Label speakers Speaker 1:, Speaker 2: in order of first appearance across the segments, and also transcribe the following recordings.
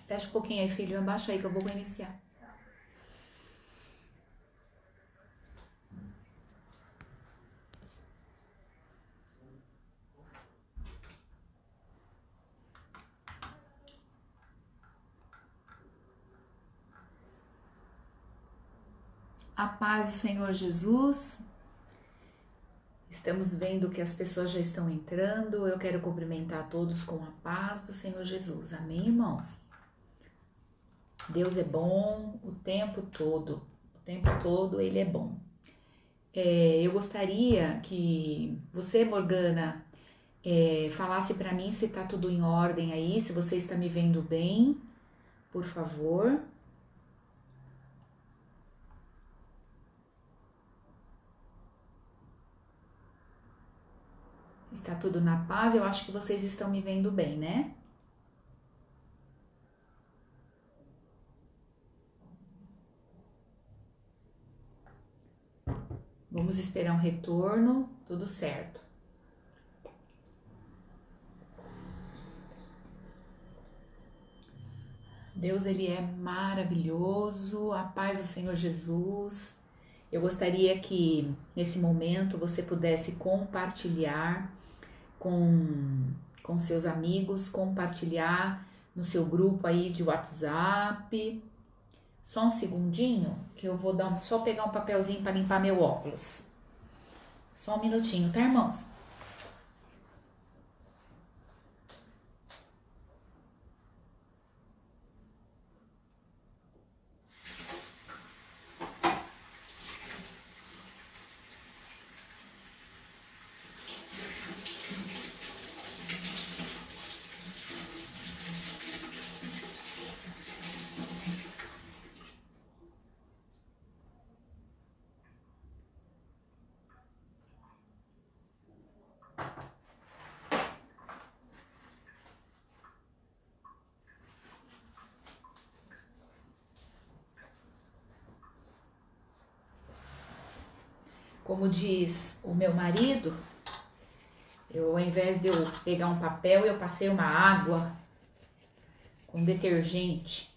Speaker 1: Fecha um pouquinho aí, filho. Abaixa aí que eu vou iniciar. A paz do Senhor Jesus. Estamos vendo que as pessoas já estão entrando. Eu quero cumprimentar todos com a paz do Senhor Jesus. Amém, irmãos? Deus é bom o tempo todo. O tempo todo Ele é bom. Eu gostaria que você, Morgana, falasse para mim se tá tudo em ordem aí, se você está me vendo bem, por favor. Está tudo na paz? Eu acho que vocês estão me vendo bem, né? Vamos esperar um retorno, tudo certo. Deus, Ele é maravilhoso, a paz do Senhor Jesus. Eu gostaria que nesse momento você pudesse compartilhar com seus amigos, compartilhar no seu grupo aí de WhatsApp. Só um segundinho que eu vou só pegar um papelzinho para limpar meu óculos. Só um minutinho, tá, irmãos? Como diz o meu marido, ao invés de eu pegar um papel, eu passei uma água com detergente.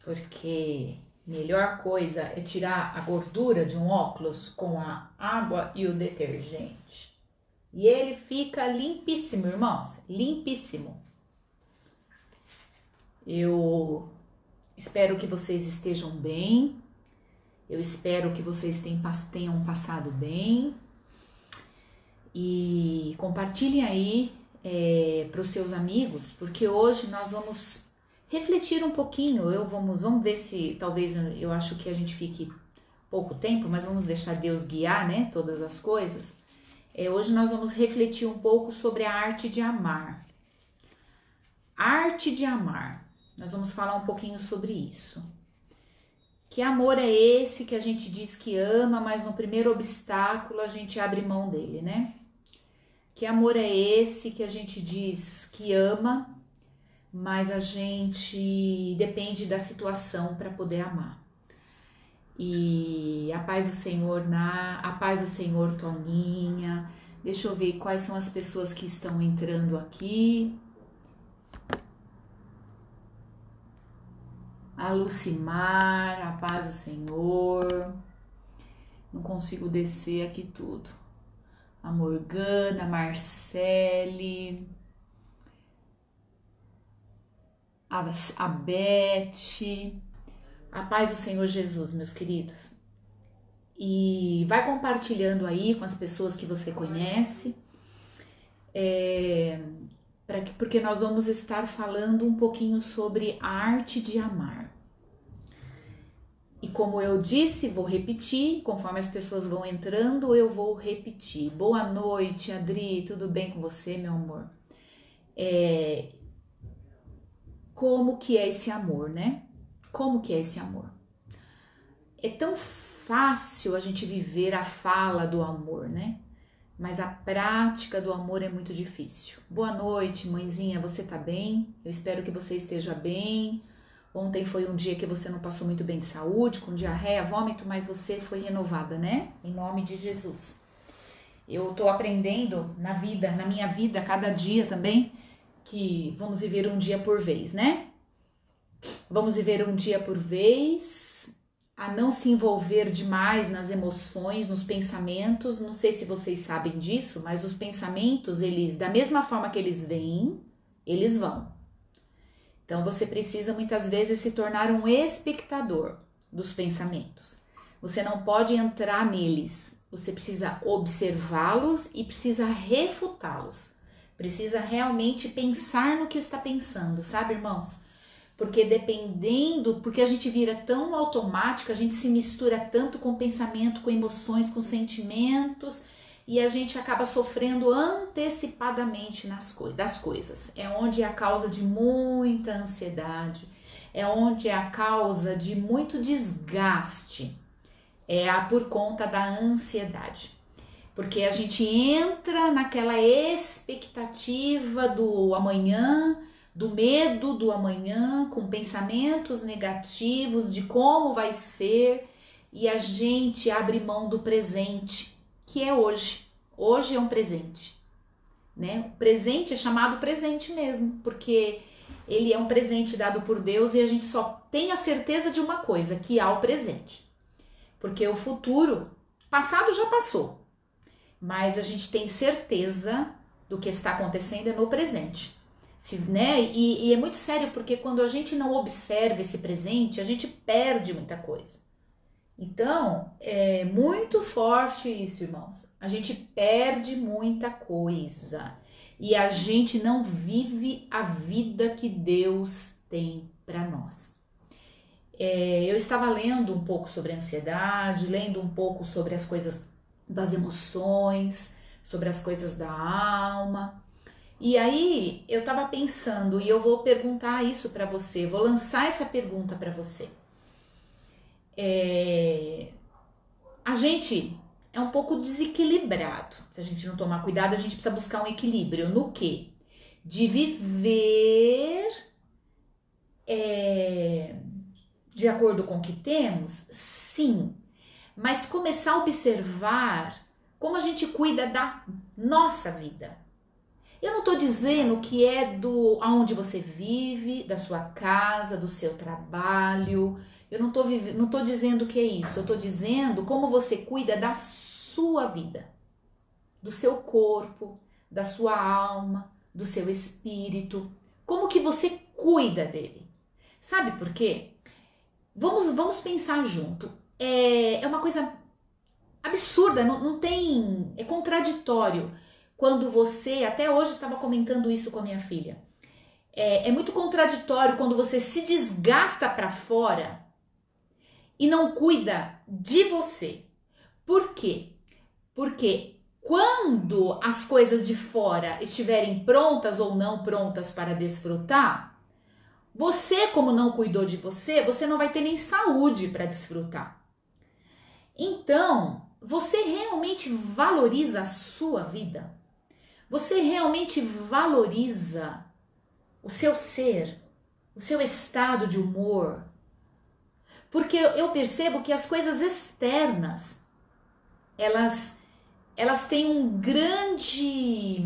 Speaker 1: Porque melhor coisa é tirar a gordura de um óculos com a água e o detergente. E ele fica limpíssimo, irmãos, limpíssimo. Eu espero que vocês estejam bem. Eu espero que vocês tenham passado bem. E compartilhem aí para os seus amigos, porque hoje nós vamos refletir um pouquinho. Vamos ver se talvez, eu acho que a gente fique pouco tempo, mas vamos deixar Deus guiar, né, todas as coisas. Hoje nós vamos refletir um pouco sobre a arte de amar. Arte de amar. Nós vamos falar um pouquinho sobre isso. Que amor é esse que a gente diz que ama, mas no primeiro obstáculo a gente abre mão dele, né? Que amor é esse que a gente diz que ama, mas a gente depende da situação para poder amar. E a paz do Senhor, a paz do Senhor, Toninha. Deixa eu ver quais são as pessoas que estão entrando aqui. A Lucimar, a paz do Senhor. Não consigo descer aqui tudo. A Morgana, a Marcele, a Beth. A paz do Senhor Jesus, meus queridos. E vai compartilhando aí com as pessoas que você conhece. Porque nós vamos estar falando um pouquinho sobre a arte de amar. E como eu disse, vou repetir, conforme as pessoas vão entrando, eu vou repetir. Boa noite, Adri, tudo bem com você, meu amor? Como que é esse amor, né? Como que é esse amor? É tão fácil a gente viver a fala do amor, né? Mas a prática do amor é muito difícil. Boa noite, mãezinha, você tá bem? Eu espero que você esteja bem. Ontem foi um dia que você não passou muito bem de saúde, com diarreia, vômito, mas você foi renovada, né? Em nome de Jesus. Eu tô aprendendo na minha vida, cada dia também, que vamos viver um dia por vez, né? Vamos viver um dia por vez, a não se envolver demais nas emoções, nos pensamentos. Não sei se vocês sabem disso, mas os pensamentos, eles, da mesma forma que eles vêm, eles vão. Então você precisa muitas vezes se tornar um espectador dos pensamentos. Você não pode entrar neles. Você precisa observá-los e precisa refutá-los. Precisa realmente pensar no que está pensando, sabe, irmãos? Porque porque a gente vira tão automático, a gente se mistura tanto com pensamento, com emoções, com sentimentos, e a gente acaba sofrendo antecipadamente das coisas. É onde é a causa de muita ansiedade, é onde é a causa de muito desgaste, por conta da ansiedade. Porque a gente entra naquela expectativa do amanhã, do medo do amanhã, com pensamentos negativos de como vai ser, e a gente abre mão do presente, que é hoje. Hoje é um presente, né? O presente é chamado presente mesmo, porque ele é um presente dado por Deus e a gente só tem a certeza de uma coisa, que há o presente. Porque o futuro, passado já passou, mas a gente tem certeza do que está acontecendo no presente. Né? E é muito sério, porque quando a gente não observa esse presente, a gente perde muita coisa. Então, é muito forte isso, irmãos. A gente perde muita coisa e a gente não vive a vida que Deus tem para nós. Eu estava lendo um pouco sobre a ansiedade, lendo um pouco sobre as coisas das emoções, sobre as coisas da alma. E aí eu tava pensando, e eu vou perguntar isso para você, vou lançar essa pergunta para você. A gente é um pouco desequilibrado. Se a gente não tomar cuidado, a gente precisa buscar um equilíbrio. No quê? De viver de acordo com o que temos? Sim. Mas começar a observar como a gente cuida da nossa vida. Eu não estou dizendo que é aonde você vive, da sua casa, do seu trabalho. Eu não estou dizendo que é isso. Eu estou dizendo como você cuida da sua vida, do seu corpo, da sua alma, do seu espírito. Como que você cuida dele? Sabe por quê? Vamos pensar junto. É uma coisa absurda, não tem, é contraditório. Quando você, até hoje estava comentando isso com a minha filha, é muito contraditório quando você se desgasta para fora e não cuida de você. Por quê? Porque quando as coisas de fora estiverem prontas ou não prontas para desfrutar, você, como não cuidou de você, você não vai ter nem saúde para desfrutar. Então, você realmente valoriza a sua vida? Você realmente valoriza o seu ser, o seu estado de humor? Porque eu percebo que as coisas externas, elas têm um grande...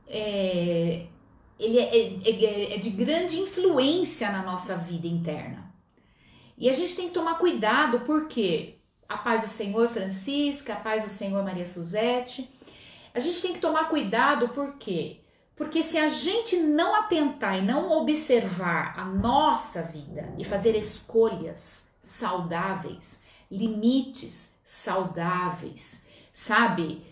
Speaker 1: ele é de grande influência na nossa vida interna. E a gente tem que tomar cuidado, porque a paz do Senhor Francisca, a paz do Senhor Maria Suzete, a gente tem que tomar cuidado, por quê? Porque se a gente não atentar e não observar a nossa vida e fazer escolhas saudáveis, limites saudáveis, sabe?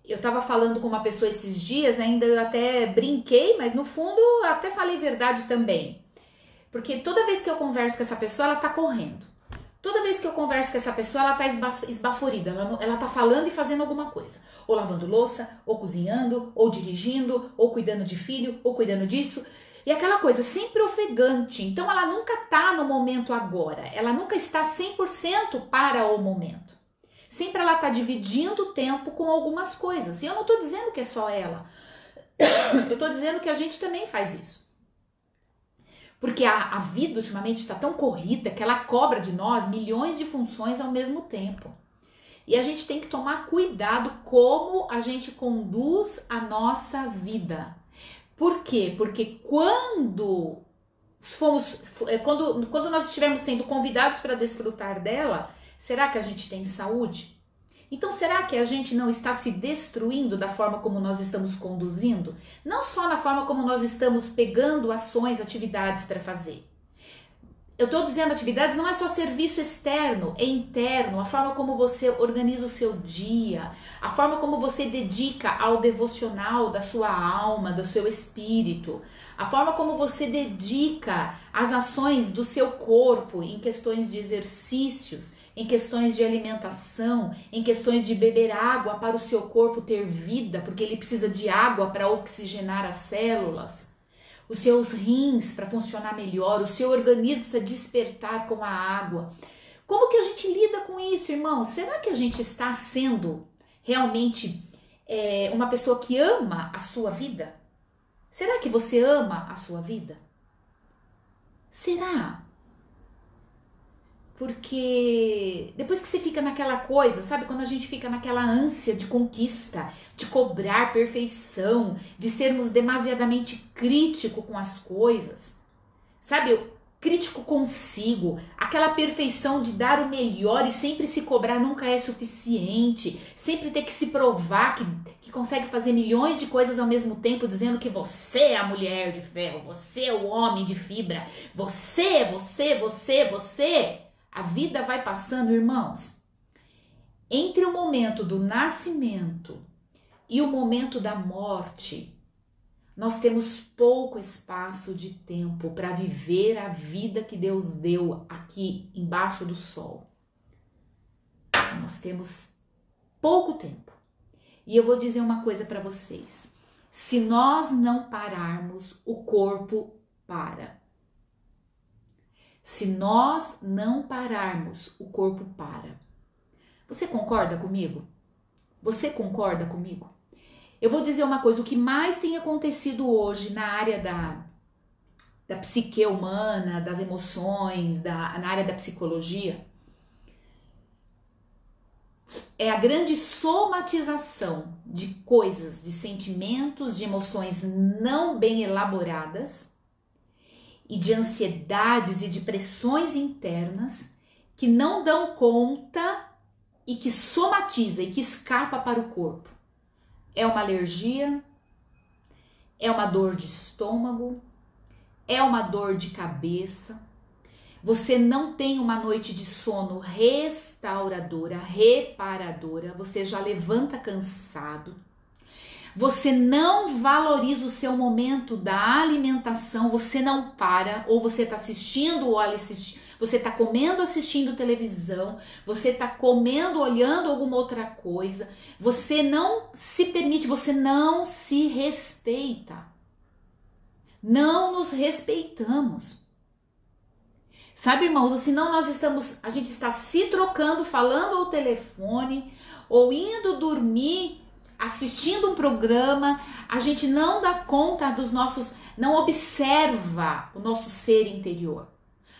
Speaker 1: Eu tava falando com uma pessoa esses dias, ainda eu até brinquei, mas no fundo eu até falei verdade também. Porque toda vez que eu converso com essa pessoa, ela tá correndo. Toda vez que eu converso com essa pessoa, ela tá esbaforida, ela tá falando e fazendo alguma coisa. Ou lavando louça, ou cozinhando, ou dirigindo, ou cuidando de filho, ou cuidando disso. E aquela coisa sempre ofegante. Então ela nunca tá no momento agora. Ela nunca está 100% para o momento. Sempre ela tá dividindo o tempo com algumas coisas. E eu não tô dizendo que é só ela. Eu tô dizendo que a gente também faz isso. Porque a vida ultimamente está tão corrida que ela cobra de nós milhões de funções ao mesmo tempo. E a gente tem que tomar cuidado como a gente conduz a nossa vida. Por quê? Porque quando nós estivermos sendo convidados para desfrutar dela, será que a gente tem saúde? Então, será que a gente não está se destruindo da forma como nós estamos conduzindo? Não só na forma como nós estamos pegando ações, atividades para fazer. Eu estou dizendo atividades, não é só serviço externo, é interno, a forma como você organiza o seu dia, a forma como você dedica ao devocional da sua alma, do seu espírito, a forma como você dedica as ações do seu corpo em questões de exercícios, em questões de alimentação, em questões de beber água para o seu corpo ter vida, porque ele precisa de água para oxigenar as células. Os seus rins para funcionar melhor, o seu organismo precisa despertar com a água. Como que a gente lida com isso, irmão? Será que a gente está sendo realmente uma pessoa que ama a sua vida? Será que você ama a sua vida? Será? Porque depois que você fica naquela coisa, sabe? Quando a gente fica naquela ânsia de conquista, de cobrar perfeição, de sermos demasiadamente crítico com as coisas, sabe? Crítico consigo, aquela perfeição de dar o melhor e sempre se cobrar nunca é suficiente, sempre ter que se provar que consegue fazer milhões de coisas ao mesmo tempo, dizendo que você é a mulher de ferro, você é o homem de fibra, você. A vida vai passando, irmãos. Entre o momento do nascimento e o momento da morte, nós temos pouco espaço de tempo para viver a vida que Deus deu aqui embaixo do sol. Nós temos pouco tempo. E eu vou dizer uma coisa para vocês. Se nós não pararmos, o corpo para. Se nós não pararmos, o corpo para. Você concorda comigo? Você concorda comigo? Eu vou dizer uma coisa, o que mais tem acontecido hoje na área da psique humana, das emoções, na área da psicologia, é a grande somatização de coisas, de sentimentos, de emoções não bem elaboradas, e de ansiedades e de pressões internas que não dão conta e que somatiza e que escapa para o corpo. É uma alergia, é uma dor de estômago, é uma dor de cabeça. Você não tem uma noite de sono restauradora, reparadora, você já levanta cansado. Você não valoriza o seu momento da alimentação, você não para, ou você está assistindo, ou você está comendo, assistindo televisão, você está comendo, olhando alguma outra coisa, você não se permite, você não se respeita. Não nos respeitamos. Sabe, irmãos, ou senão a gente está se trocando, falando ao telefone, ou indo dormir, assistindo um programa, a gente não dá conta não observa o nosso ser interior.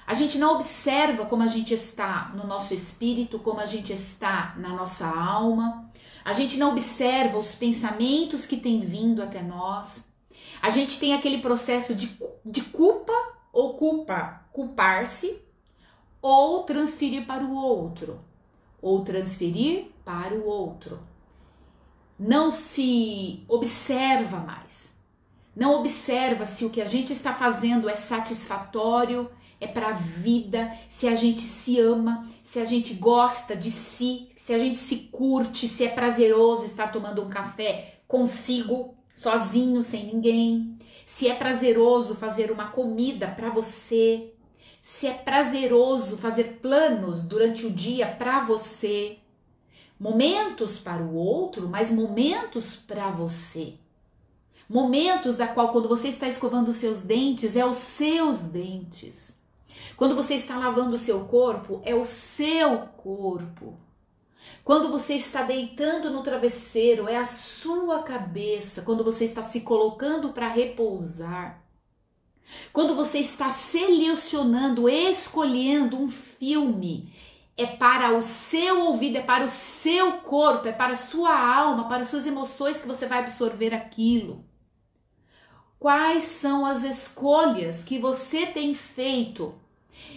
Speaker 1: A gente não observa como a gente está no nosso espírito, como a gente está na nossa alma. A gente não observa os pensamentos que têm vindo até nós. A gente tem aquele processo de culpa ou culpar-se, ou transferir para o outro, Não se observa mais. Não observa se o que a gente está fazendo é satisfatório, é para a vida, se a gente se ama, se a gente gosta de si, se a gente se curte, se é prazeroso estar tomando um café consigo, sozinho, sem ninguém, se é prazeroso fazer uma comida para você, se é prazeroso fazer planos durante o dia para você. Momentos para o outro, mas momentos para você. Momentos da qual, quando você está escovando os seus dentes, é os seus dentes. Quando você está lavando o seu corpo, é o seu corpo. Quando você está deitando no travesseiro, é a sua cabeça. Quando você está se colocando para repousar. Quando você está selecionando, escolhendo um filme, é para o seu ouvido, é para o seu corpo, é para a sua alma, para as suas emoções que você vai absorver aquilo. Quais são as escolhas que você tem feito?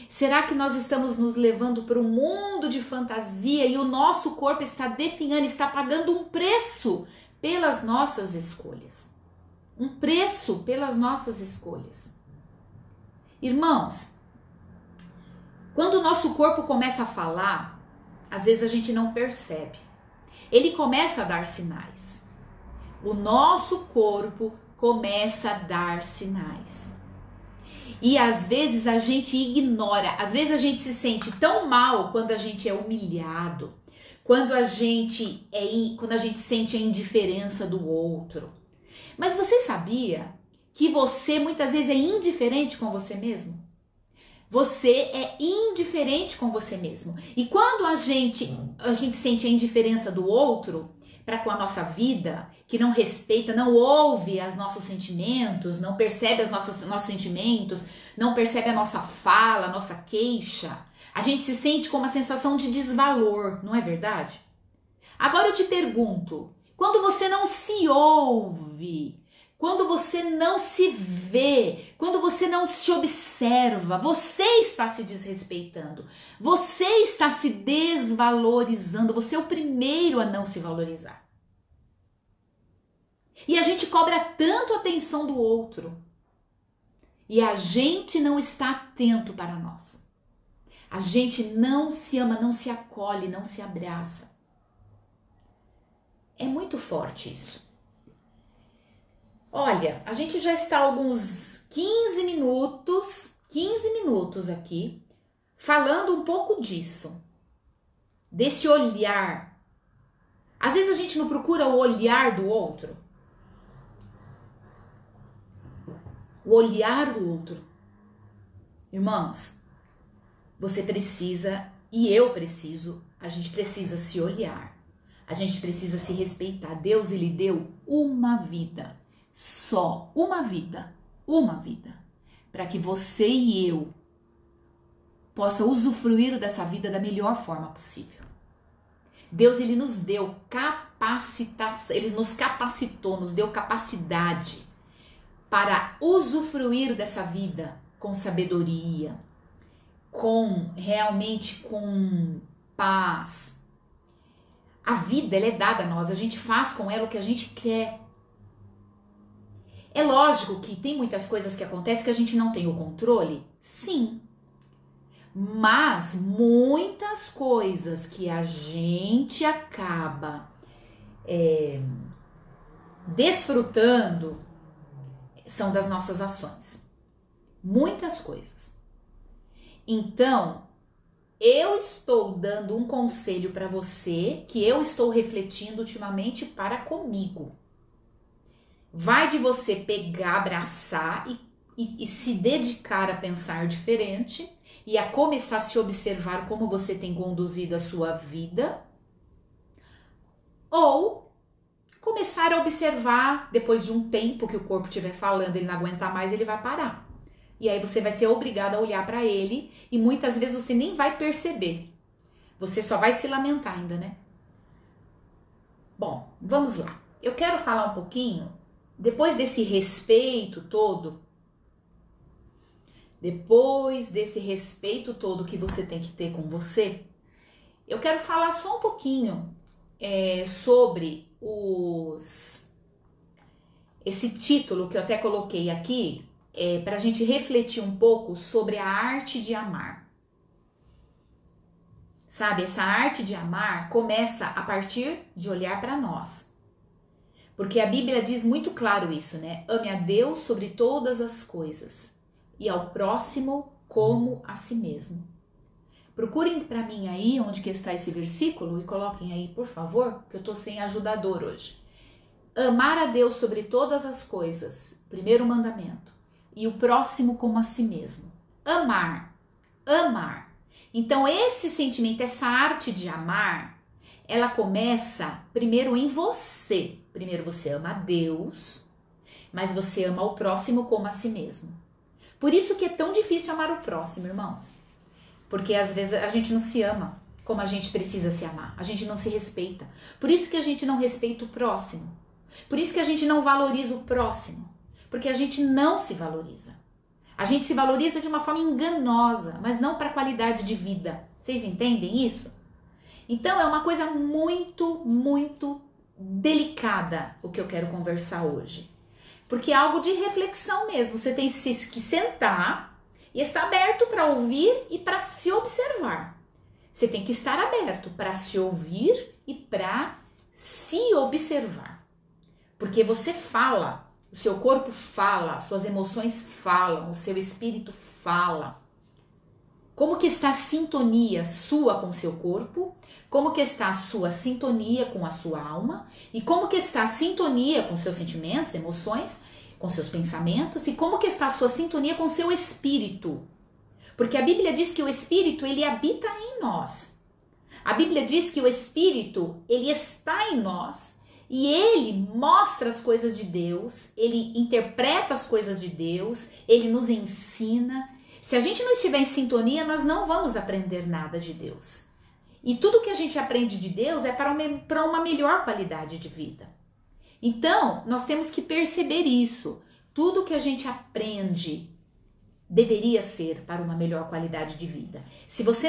Speaker 1: Será que nós estamos nos levando para um mundo de fantasia e o nosso corpo está definhando, está pagando um preço pelas nossas escolhas? Um preço pelas nossas escolhas. Irmãos, quando o nosso corpo começa a falar, às vezes a gente não percebe. Ele começa a dar sinais. O nosso corpo começa a dar sinais. E às vezes a gente ignora, às vezes a gente se sente tão mal quando a gente é humilhado, quando a gente sente a indiferença do outro. Mas você sabia que você muitas vezes é indiferente com você mesmo? Você é indiferente com você mesmo. E quando a gente sente a indiferença do outro para com a nossa vida, que não respeita, não ouve os nossos sentimentos, não percebe os nossos sentimentos, não percebe a nossa fala, a nossa queixa, a gente se sente com uma sensação de desvalor, não é verdade? Agora eu te pergunto, quando você não se ouve, quando você não se vê, quando você não se observa, você está se desrespeitando, você está se desvalorizando, você é o primeiro a não se valorizar. E a gente cobra tanto a atenção do outro e a gente não está atento para nós. A gente não se ama, não se acolhe, não se abraça. É muito forte isso. Olha, a gente já está alguns 15 minutos aqui, falando um pouco disso, desse olhar. Às vezes a gente não procura o olhar do outro. O olhar do outro. Irmãos, você precisa, e eu preciso, a gente precisa se olhar. A gente precisa se respeitar. Deus, ele deu uma vida. Só uma vida, para que você e eu possa usufruir dessa vida da melhor forma possível. Deus, ele nos deu capacitação, ele nos capacitou, nos deu capacidade para usufruir dessa vida com sabedoria, realmente com paz. A vida, ela é dada a nós, a gente faz com ela o que a gente quer. É lógico que tem muitas coisas que acontecem que a gente não tem o controle, sim. Mas muitas coisas que a gente acaba desfrutando são das nossas ações. Muitas coisas. Então, eu estou dando um conselho para você que eu estou refletindo ultimamente para comigo. Vai de você pegar, abraçar e se dedicar a pensar diferente e a começar a se observar como você tem conduzido a sua vida, ou começar a observar depois de um tempo que o corpo estiver falando, ele não aguentar mais, ele vai parar. E aí você vai ser obrigado a olhar para ele e muitas vezes você nem vai perceber. Você só vai se lamentar ainda, né? Bom, vamos lá. Eu quero falar um pouquinho, depois desse respeito todo, que você tem que ter com você, eu quero falar só um pouquinho sobre esse título que eu até coloquei aqui, para a gente refletir um pouco sobre a arte de amar. Sabe, essa arte de amar começa a partir de olhar para nós. Porque a Bíblia diz muito claro isso, né? Ame a Deus sobre todas as coisas e ao próximo como a si mesmo. Procurem para mim aí onde que está esse versículo e coloquem aí, por favor, que eu tô sem ajudador hoje. Amar a Deus sobre todas as coisas, primeiro mandamento, e o próximo como a si mesmo. Amar. Então esse sentimento, essa arte de amar, ela começa primeiro em você. Primeiro você ama a Deus, mas você ama o próximo como a si mesmo. Por isso que é tão difícil amar o próximo, irmãos. Porque às vezes a gente não se ama. como a gente precisa se amar. A gente não se respeita. Por isso que a gente não respeita o próximo. Por isso que a gente não valoriza o próximo. Porque a gente não se valoriza. A gente se valoriza de uma forma enganosa, mas não para a qualidade de vida. Vocês entendem isso? Então é uma coisa muito, muito delicada o que eu quero conversar hoje. Porque é algo de reflexão mesmo. Você tem que sentar e estar aberto para ouvir e para se observar. Você tem que estar aberto para se ouvir e para se observar. Porque você fala, o seu corpo fala, suas emoções falam, o seu espírito fala. Como que está a sintonia sua com o seu corpo? Como que está a sua sintonia com a sua alma? E como que está a sintonia com seus sentimentos, emoções, com seus pensamentos? E como que está a sua sintonia com o seu espírito? Porque a Bíblia diz que o espírito, ele habita em nós. A Bíblia diz que o espírito, ele está em nós. E ele mostra as coisas de Deus, ele interpreta as coisas de Deus, ele nos ensina. Se a gente não estiver em sintonia, nós não vamos aprender nada de Deus. E tudo que a gente aprende de Deus é para uma melhor qualidade de vida. Então, nós temos que perceber isso. Tudo que a gente aprende deveria ser para uma melhor qualidade de vida. Se você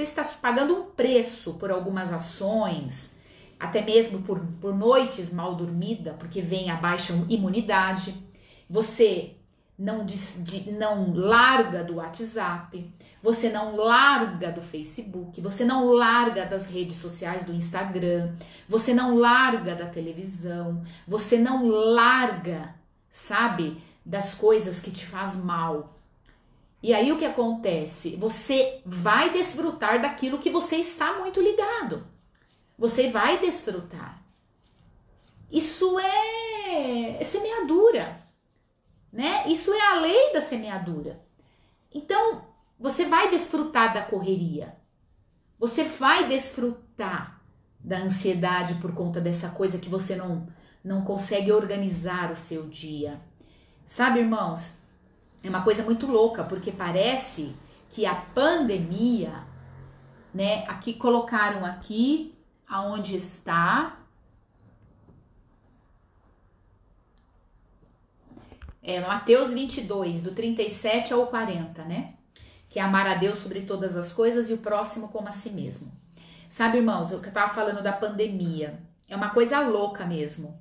Speaker 1: está pagando um preço por algumas ações, até mesmo por noites mal dormidas, porque vem a baixa imunidade, você não larga do WhatsApp, você não larga do Facebook, você não larga das redes sociais, do Instagram, você não larga da televisão, você não larga, sabe, das coisas que te faz mal. E aí o que acontece? Você vai desfrutar daquilo que você está muito ligado. Você vai desfrutar. Isso é semeadura, né? Isso é a lei da semeadura. Então, você vai desfrutar da correria. Você vai desfrutar da ansiedade por conta dessa coisa que você não consegue organizar o seu dia. Sabe, irmãos? É uma coisa muito louca, porque parece que a pandemia, né? Aqui colocaram aqui aonde está. Mateus 22, do 37 ao 40, né? Que é amar a Deus sobre todas as coisas e o próximo como a si mesmo. Sabe, irmãos, o que eu tava falando da pandemia é uma coisa louca mesmo.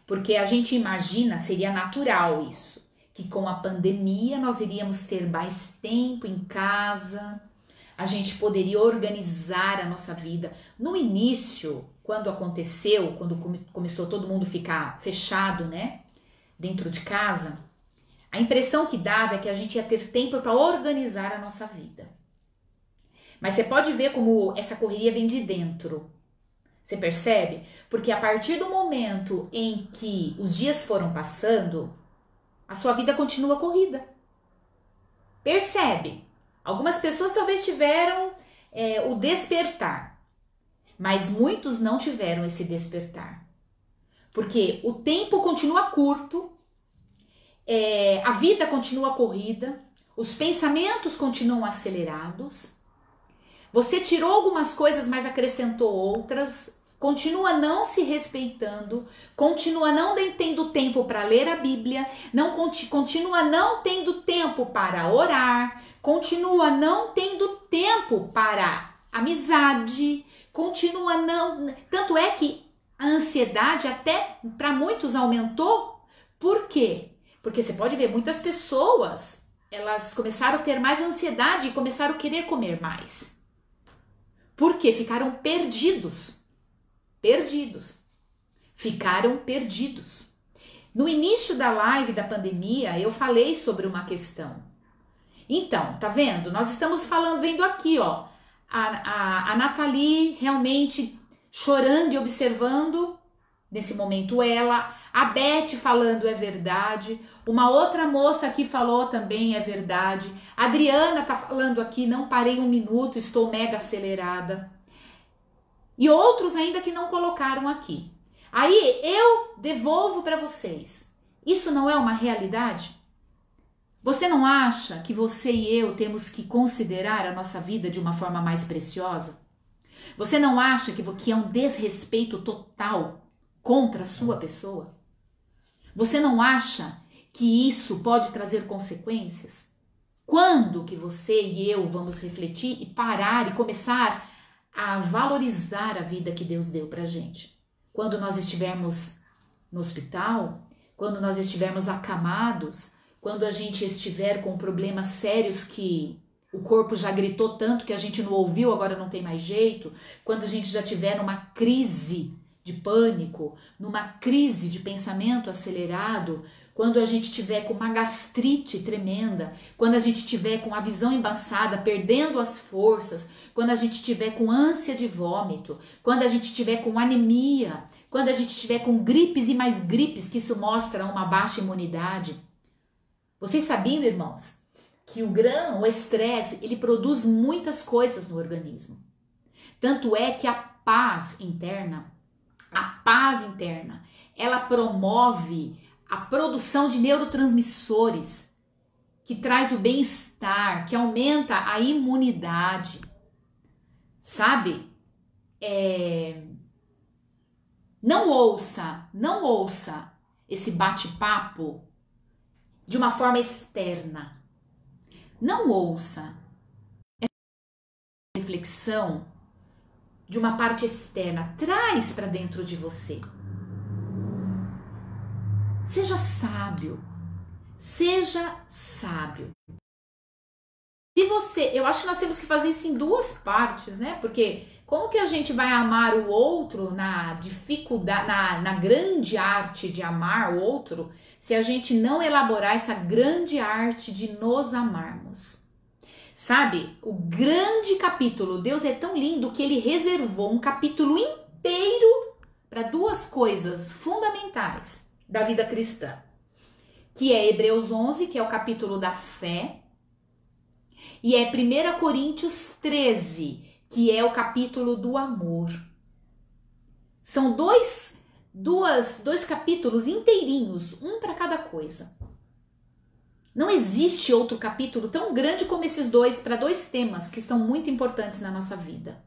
Speaker 1: Porque a gente imagina, seria natural isso, que com a pandemia nós iríamos ter mais tempo em casa, a gente poderia organizar a nossa vida. No início, quando aconteceu, quando começou todo mundo ficar fechado, né, dentro de casa, a impressão que dava é que a gente ia ter tempo para organizar a nossa vida. Mas você pode ver como essa correria vem de dentro. Você percebe? Porque a partir do momento em que os dias foram passando, a sua vida continua corrida. Percebe? Algumas pessoas talvez tiveram o despertar, mas muitos não tiveram esse despertar. Porque o tempo continua curto, a vida continua corrida, os pensamentos continuam acelerados, você tirou algumas coisas, mas acrescentou outras, continua não se respeitando, continua não tendo tempo para ler a Bíblia, continua não tendo tempo para orar, continua não tendo tempo para amizade, continua não... Tanto é que a ansiedade até para muitos aumentou. Por quê? Porque você pode ver, muitas pessoas, elas começaram a ter mais ansiedade e começaram a querer comer mais. Por quê? Ficaram perdidos. Ficaram perdidos. No início da live da pandemia, eu falei sobre uma questão. Então, tá vendo? Nós estamos vendo aqui, ó, a Nathalie realmente chorando e observando, nesse momento ela, a Beth falando é verdade, uma outra moça aqui falou também é verdade, a Adriana tá falando aqui, não parei um minuto, estou mega acelerada. E outros ainda que não colocaram aqui. Aí eu devolvo para vocês. Isso não é uma realidade? Você não acha que você e eu temos que considerar a nossa vida de uma forma mais preciosa? Você não acha que é um desrespeito total contra a sua pessoa? Você não acha que isso pode trazer consequências? Quando que você e eu vamos refletir e parar e começar a valorizar a vida que Deus deu pra gente? Quando nós estivermos no hospital, quando nós estivermos acamados, quando a gente estiver com problemas sérios que o corpo já gritou tanto que a gente não ouviu, agora não tem mais jeito, quando a gente já tiver numa crise de pânico, numa crise de pensamento acelerado, quando a gente tiver com uma gastrite tremenda, quando a gente tiver com a visão embaçada, perdendo as forças, quando a gente tiver com ânsia de vômito, quando a gente tiver com anemia, quando a gente tiver com gripes e mais gripes, que isso mostra uma baixa imunidade. Vocês sabiam, irmãos, que o estresse, ele produz muitas coisas no organismo. Tanto é que a paz interna, ela promove a produção de neurotransmissores, que traz o bem-estar, que aumenta a imunidade. Sabe? Não ouça esse bate-papo de uma forma externa. Não ouça essa reflexão de uma parte externa. Traz para dentro de você. Seja sábio. Seja sábio. Eu acho que nós temos que fazer isso em duas partes, né? Porque como que a gente vai amar o outro na dificuldade, na grande arte de amar o outro, se a gente não elaborar essa grande arte de nos amarmos? Sabe, o grande capítulo, Deus é tão lindo que ele reservou um capítulo inteiro para duas coisas fundamentais da vida cristã, que é Hebreus 11, que é o capítulo da fé, e é 1 Coríntios 13, que é o capítulo do amor. São dois capítulos inteirinhos, um para cada coisa. Não existe outro capítulo tão grande como esses dois, para dois temas que são muito importantes na nossa vida.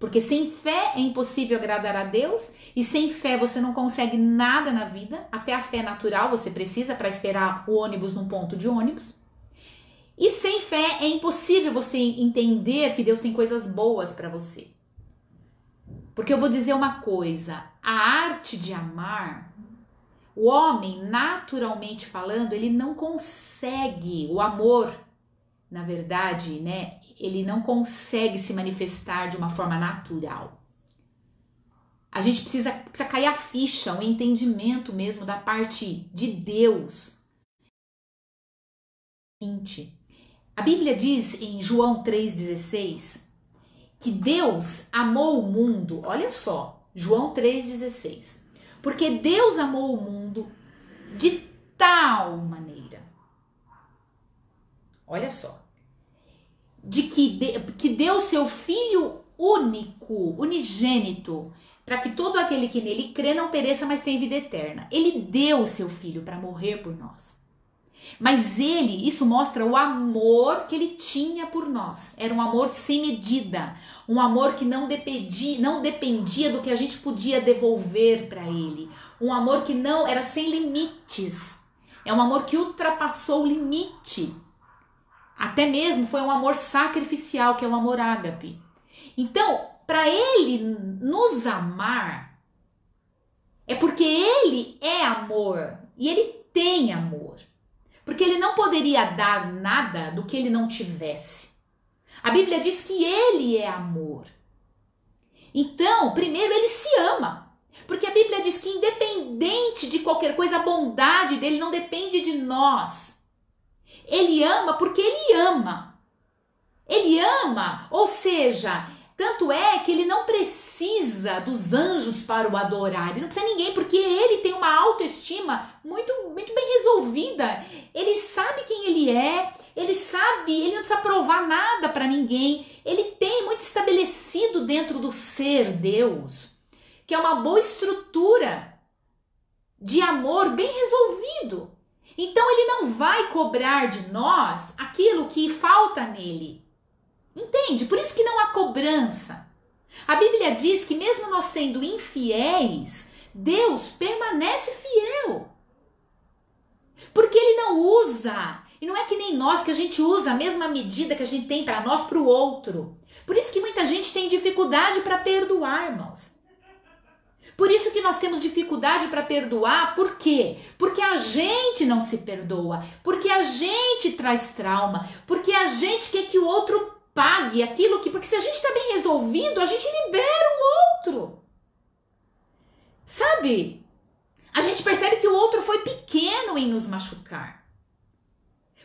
Speaker 1: Porque sem fé é impossível agradar a Deus, e sem fé você não consegue nada na vida, até a fé natural você precisa para esperar o ônibus num ponto de ônibus. E sem fé é impossível você entender que Deus tem coisas boas para você. Porque eu vou dizer uma coisa, a arte de amar, o homem, naturalmente falando, ele não consegue, o amor, na verdade, né, ele não consegue se manifestar de uma forma natural. A gente precisa cair a ficha, o entendimento mesmo da parte de Deus. A Bíblia diz em João 3,16 que Deus amou o mundo, olha só, João 3,16, porque Deus amou o mundo de tal maneira, olha só, que deu seu Filho único, unigênito, para que todo aquele que nele crê não pereça, mas tenha vida eterna. Ele deu o seu Filho para morrer por nós. Mas isso mostra o amor que ele tinha por nós. Era um amor sem medida, um amor que não dependia do que a gente podia devolver para ele, um amor que não era sem limites. É um amor que ultrapassou o limite. Até mesmo foi um amor sacrificial, que é o amor ágape. Então, para ele nos amar, é porque ele é amor e ele tem amor. Porque ele não poderia dar nada do que ele não tivesse. A Bíblia diz que ele é amor. Então, primeiro ele se ama. Porque a Bíblia diz que independente de qualquer coisa, a bondade dele não depende de nós. Ele ama porque ele ama. Ele ama, ou seja, tanto é que ele não precisa dos anjos para o adorar. Ele não precisa de ninguém, porque ele tem uma autoestima muito bem resolvida. Ele sabe quem ele é, ele não precisa provar nada para ninguém. Ele tem muito estabelecido dentro do ser Deus, que é uma boa estrutura de amor bem resolvido. Então ele não vai cobrar de nós aquilo que falta nele. Entende? Por isso que não há cobrança. A Bíblia diz que mesmo nós sendo infiéis, Deus permanece fiel. Porque ele não usa, e não é que nem nós que a gente usa a mesma medida que a gente tem para nós para o outro. Por isso que muita gente tem dificuldade para perdoar, irmãos. Por isso que nós temos dificuldade para perdoar, por quê? Porque a gente não se perdoa, porque a gente traz trauma, porque a gente quer que o outro pague aquilo que... Porque se a gente está bem resolvido, a gente libera o outro. Sabe? A gente percebe que o outro foi pequeno em nos machucar.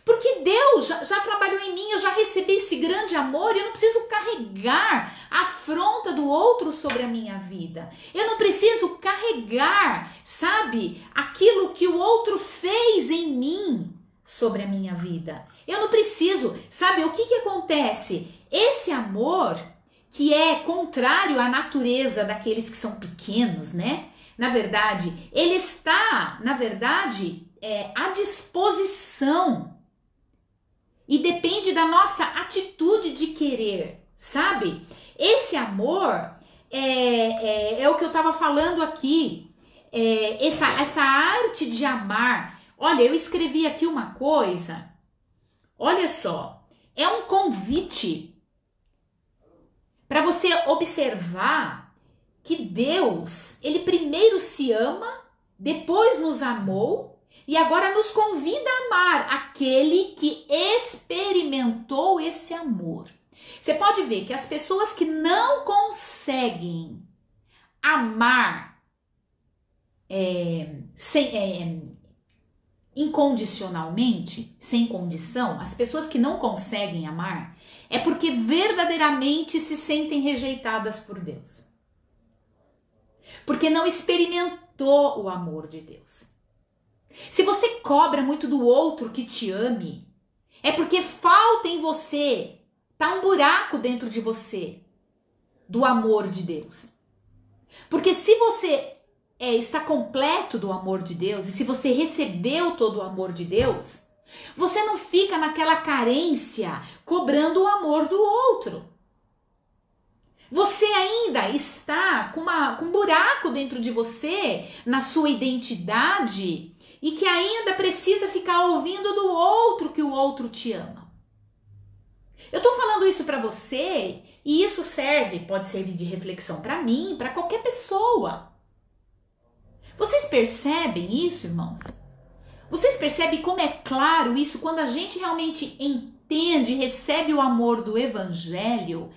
Speaker 1: Porque Deus já trabalhou em mim, eu já recebi esse grande amor e eu não preciso carregar a afronta do outro sobre a minha vida. Eu não preciso carregar, sabe, aquilo que o outro fez em mim sobre a minha vida. Eu não preciso, sabe, o que acontece? Esse amor que é contrário à natureza daqueles que são pequenos, né? Na verdade, ele está, à disposição. E depende da nossa atitude de querer, sabe? Esse amor é o que eu estava falando aqui. Essa arte de amar. Olha, eu escrevi aqui uma coisa. Olha só. É um convite para você observar que Deus, ele primeiro se ama, depois nos amou, e agora nos convida a amar aquele que experimentou esse amor. Você pode ver que as pessoas que não conseguem amar incondicionalmente, sem condição, as pessoas que não conseguem amar, é porque verdadeiramente se sentem rejeitadas por Deus. Porque não experimentou o amor de Deus. Se você cobra muito do outro que te ame, é porque falta em você, tá um buraco dentro de você do amor de Deus. Porque se você está completo do amor de Deus, e se você recebeu todo o amor de Deus, você não fica naquela carência cobrando o amor do outro. Você ainda está com um buraco dentro de você, na sua identidade, e que ainda precisa ficar ouvindo do outro que o outro te ama. Eu tô falando isso para você e isso pode servir de reflexão para mim, para qualquer pessoa. Vocês percebem isso, irmãos? Vocês percebem como é claro isso quando a gente realmente entende, recebe o amor do evangelho?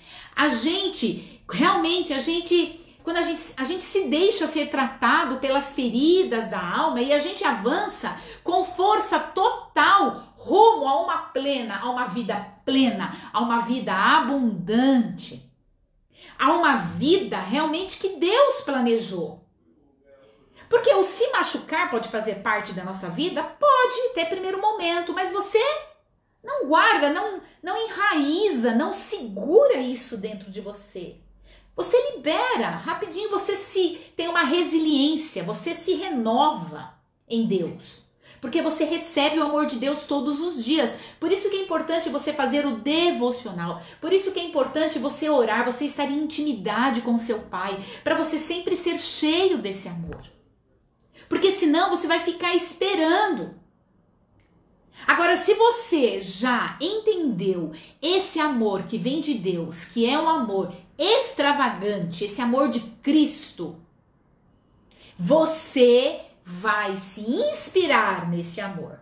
Speaker 1: Quando a gente se deixa ser tratado pelas feridas da alma e a gente avança com força total rumo a uma vida plena, a uma vida abundante, a uma vida realmente que Deus planejou. Porque o se machucar pode fazer parte da nossa vida? Pode, até primeiro momento, mas você não guarda, não enraiza, não segura isso dentro de você. Você libera, rapidinho você tem uma resiliência, você se renova em Deus. Porque você recebe o amor de Deus todos os dias. Por isso que é importante você fazer o devocional. Por isso que é importante você orar, você estar em intimidade com seu Pai. Para você sempre ser cheio desse amor. Porque senão você vai ficar esperando. Agora, se você já entendeu esse amor que vem de Deus, que é um amor extravagante, esse amor de Cristo, você vai se inspirar nesse amor.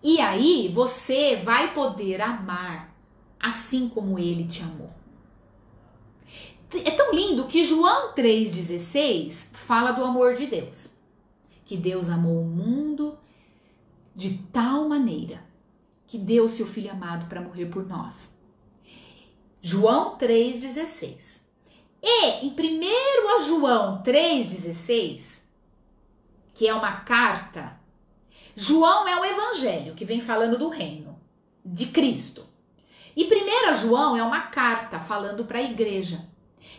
Speaker 1: E aí você vai poder amar assim como ele te amou. É tão lindo que João 3,16 fala do amor de Deus. Que Deus amou o mundo de tal maneira que deu seu Filho amado para morrer por nós. João 3,16. E em 1 João 3,16, que é uma carta, João é o evangelho que vem falando do reino de Cristo. E 1 João é uma carta falando para a igreja.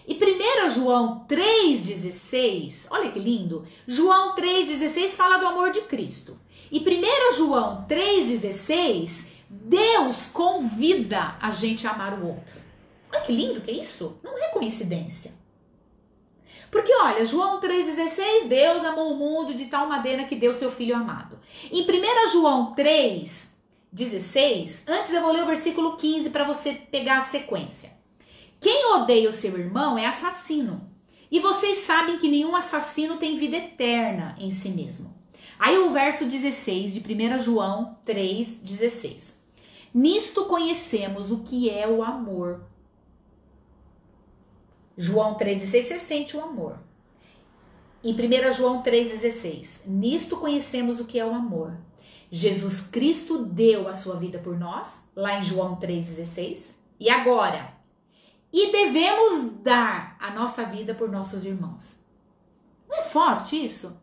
Speaker 1: E 1 João 3,16, olha que lindo, João 3,16 fala do amor de Cristo. E 1 João 3,16, Deus convida a gente a amar o outro. Olha que lindo que é isso, não é coincidência. Porque olha, João 3,16, Deus amou o mundo de tal maneira que deu seu Filho amado. Em 1 João 3,16, antes eu vou ler o versículo 15 para você pegar a sequência. Quem odeia o seu irmão é assassino. E vocês sabem que nenhum assassino tem vida eterna em si mesmo. Aí o verso 16 de 1 João 3,16. Nisto conhecemos o que é o amor. João 3,16, você sente o amor. Em 1 João 3,16. Nisto conhecemos o que é o amor. Jesus Cristo deu a sua vida por nós, lá em João 3,16. E agora? E devemos dar a nossa vida por nossos irmãos. Não é forte isso?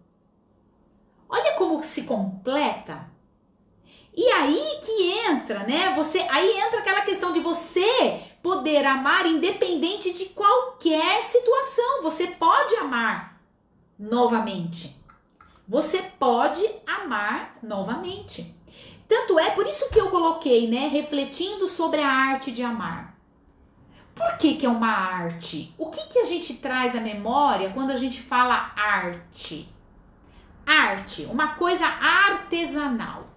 Speaker 1: Olha como se completa. E aí que entra, né? Aí entra aquela questão de você poder amar independente de qualquer situação. Você pode amar novamente. Você pode amar novamente. Tanto é por isso que eu coloquei, né? Refletindo sobre a arte de amar. Por que é uma arte? O que a gente traz à memória quando a gente fala arte? Arte, uma coisa artesanal.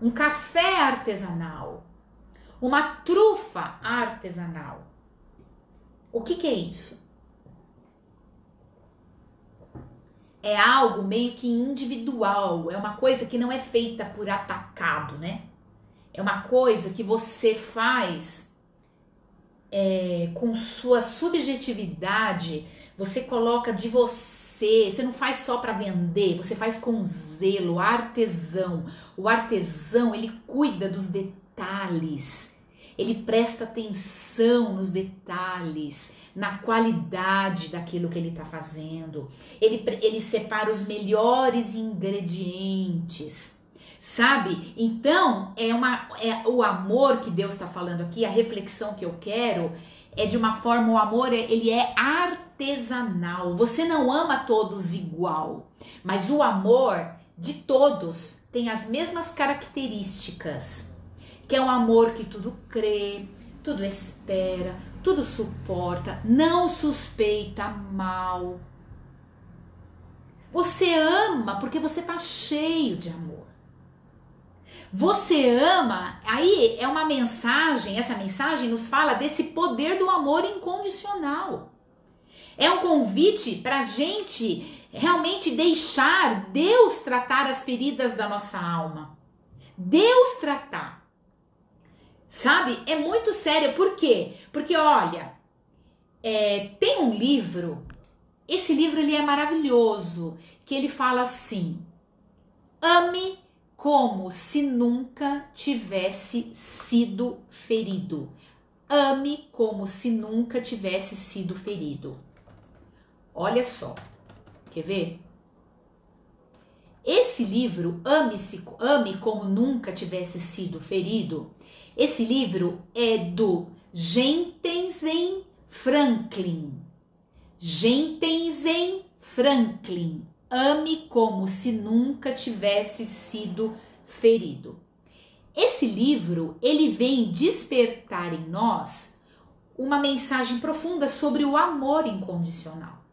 Speaker 1: Um café artesanal. Uma trufa artesanal. O que é isso? É algo meio que individual. É uma coisa que não é feita por atacado, né? É uma coisa que você faz com sua subjetividade, você coloca de você não faz só para vender, você faz com zelo, artesão. O artesão, ele cuida dos detalhes, ele presta atenção nos detalhes, na qualidade daquilo que ele está fazendo, ele separa os melhores ingredientes. Sabe? Então, o amor que Deus está falando aqui, a reflexão que eu quero é de uma forma, o amor ele é artesanal. Você não ama todos igual, mas o amor de todos tem as mesmas características, que é um amor que tudo crê, tudo espera, tudo suporta, não suspeita mal. Você ama porque você está cheio de amor. Você ama, aí é uma mensagem, essa mensagem nos fala desse poder do amor incondicional. É um convite para a gente realmente deixar Deus tratar as feridas da nossa alma. Deus tratar. Sabe? É muito sério. Por quê? Porque, olha, tem um livro, esse livro ele é maravilhoso, que ele fala assim: ame como se nunca tivesse sido ferido. Ame como se nunca tivesse sido ferido. Olha só, quer ver? Esse livro, Ame como nunca tivesse sido ferido, esse livro é do Jensen Franklin. Jensen Franklin. Ame como se nunca tivesse sido ferido. Esse livro, ele vem despertar em nós uma mensagem profunda sobre o amor incondicional.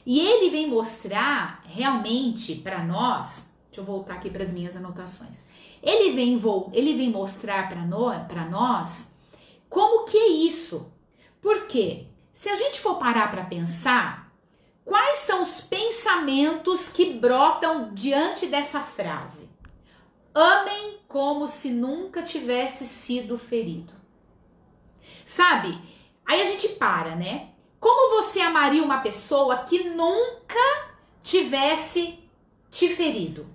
Speaker 1: E ele vem mostrar realmente para nós, deixa eu voltar aqui para as minhas anotações. Ele vem mostrar para nós como que é isso. Porque se a gente for parar para pensar, quais são os pensamentos que brotam diante dessa frase? Amem como se nunca tivesse sido ferido. Sabe? Aí a gente para, né? Como você amaria uma pessoa que nunca tivesse te ferido?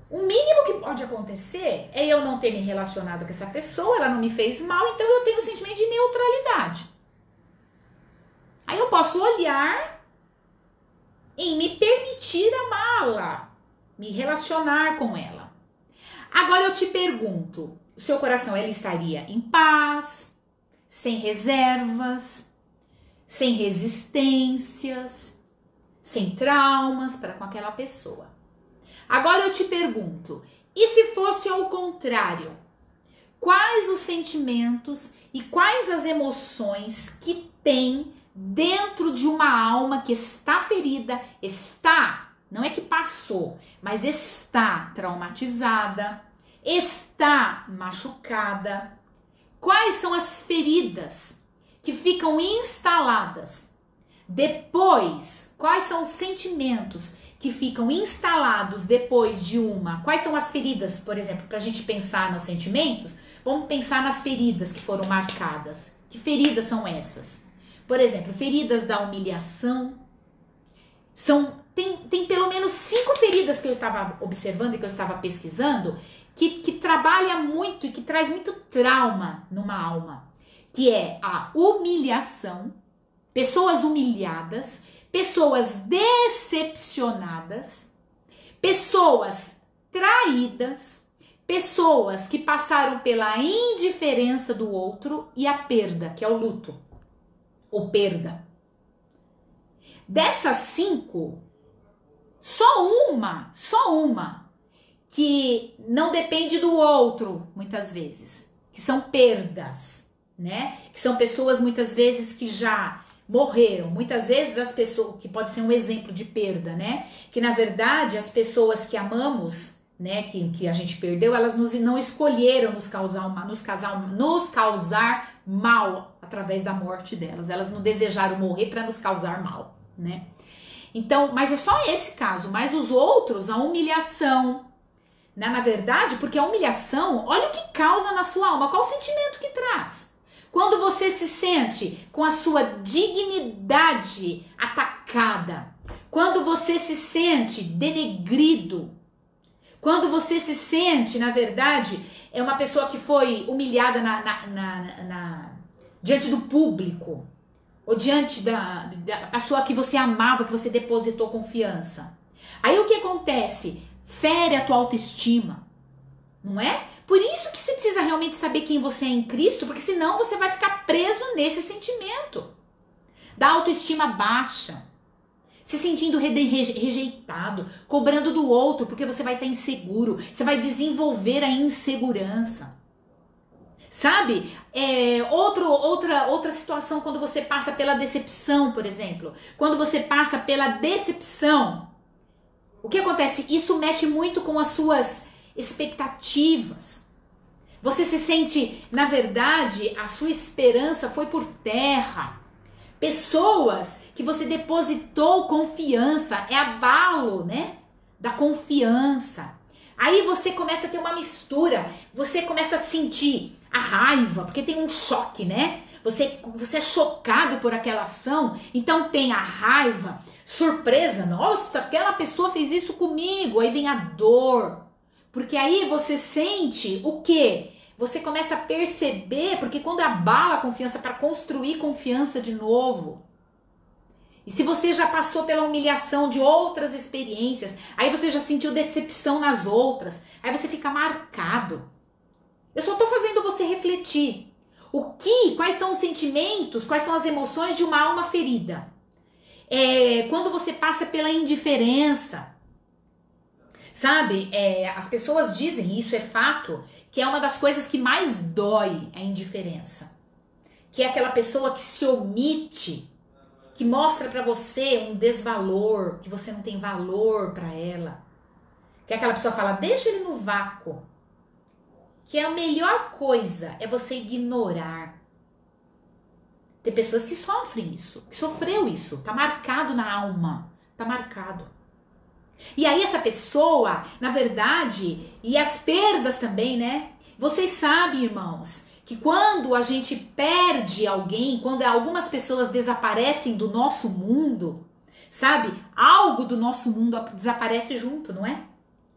Speaker 1: O mínimo que pode acontecer é eu não ter me relacionado com essa pessoa, ela não me fez mal, então eu tenho um sentimento de neutralidade. Aí eu posso olhar em me permitir amá-la, me relacionar com ela. Agora eu te pergunto, o seu coração ele estaria em paz? sem reservas, sem resistências, sem traumas para com aquela pessoa. Agora eu te pergunto, e se fosse ao contrário? Quais os sentimentos e quais as emoções que tem dentro de uma alma que está ferida, não é que passou, mas está traumatizada, está machucada? Quais são as feridas que ficam instaladas? Depois, quais são os sentimentos que ficam instalados depois de uma? Quais são as feridas, por exemplo, para a gente pensar nos sentimentos? Vamos pensar nas feridas que foram marcadas. Que feridas são essas? Por exemplo, feridas da humilhação. Tem pelo menos 5 feridas que eu estava observando e que eu estava pesquisando que trabalha muito e que traz muito trauma numa alma. Que é a humilhação, pessoas humilhadas, pessoas decepcionadas, pessoas traídas, pessoas que passaram pela indiferença do outro e a perda, que é o luto, ou perda. Dessas 5, só uma que não depende do outro, muitas vezes, que são perdas, né? Que são pessoas muitas vezes que já morreram. Muitas vezes as pessoas, que pode ser um exemplo de perda, né? Que na verdade as pessoas que amamos, né, que a gente perdeu, elas não escolheram nos causar mal através da morte delas. Elas não desejaram morrer para nos causar mal, né? Então, mas é só esse caso, mas os outros, a humilhação, né? Na verdade, porque a humilhação, olha o que causa na sua alma, qual o sentimento que traz? Quando você se sente com a sua dignidade atacada, quando você se sente denegrido, quando você se sente, na verdade, é uma pessoa que foi humilhada diante do público, ou diante da pessoa que você amava, que você depositou confiança. Aí o que acontece? Fere a tua autoestima, não é? Por isso que você precisa realmente saber quem você é em Cristo, porque senão você vai ficar preso nesse sentimento da autoestima baixa, se sentindo rejeitado, cobrando do outro, porque você vai estar inseguro, você vai desenvolver a insegurança. Sabe? Outra situação quando você passa pela decepção, por exemplo. Quando você passa pela decepção, o que acontece? Isso mexe muito com as suas expectativas. Você se sente, na verdade, a sua esperança foi por terra. Pessoas que você depositou confiança, é abalo, né? Da confiança. Aí você começa a ter uma mistura, você começa a sentir a raiva, porque tem um choque, né? Você é chocado por aquela ação, então tem a raiva, surpresa, nossa, aquela pessoa fez isso comigo, aí vem a dor. Porque aí você sente o quê? Você começa a perceber, porque quando abala a confiança para construir confiança de novo. E se você já passou pela humilhação de outras experiências, aí você já sentiu decepção nas outras, aí você fica marcado. Eu só tô fazendo você refletir. Quais são os sentimentos, quais são as emoções de uma alma ferida? Quando você passa pela indiferença. Sabe, as pessoas dizem, isso é fato, que é uma das coisas que mais dói a indiferença. Que é aquela pessoa que se omite, que mostra pra você um desvalor, que você não tem valor pra ela. Que é aquela pessoa que fala, deixa ele no vácuo. Que a melhor coisa é você ignorar. Tem pessoas que sofrem isso, que sofreu isso, tá marcado na alma, tá marcado. E aí essa pessoa, na verdade, e as perdas também, né? Vocês sabem, irmãos, que quando a gente perde alguém, quando algumas pessoas desaparecem do nosso mundo, sabe? Algo do nosso mundo desaparece junto, não é?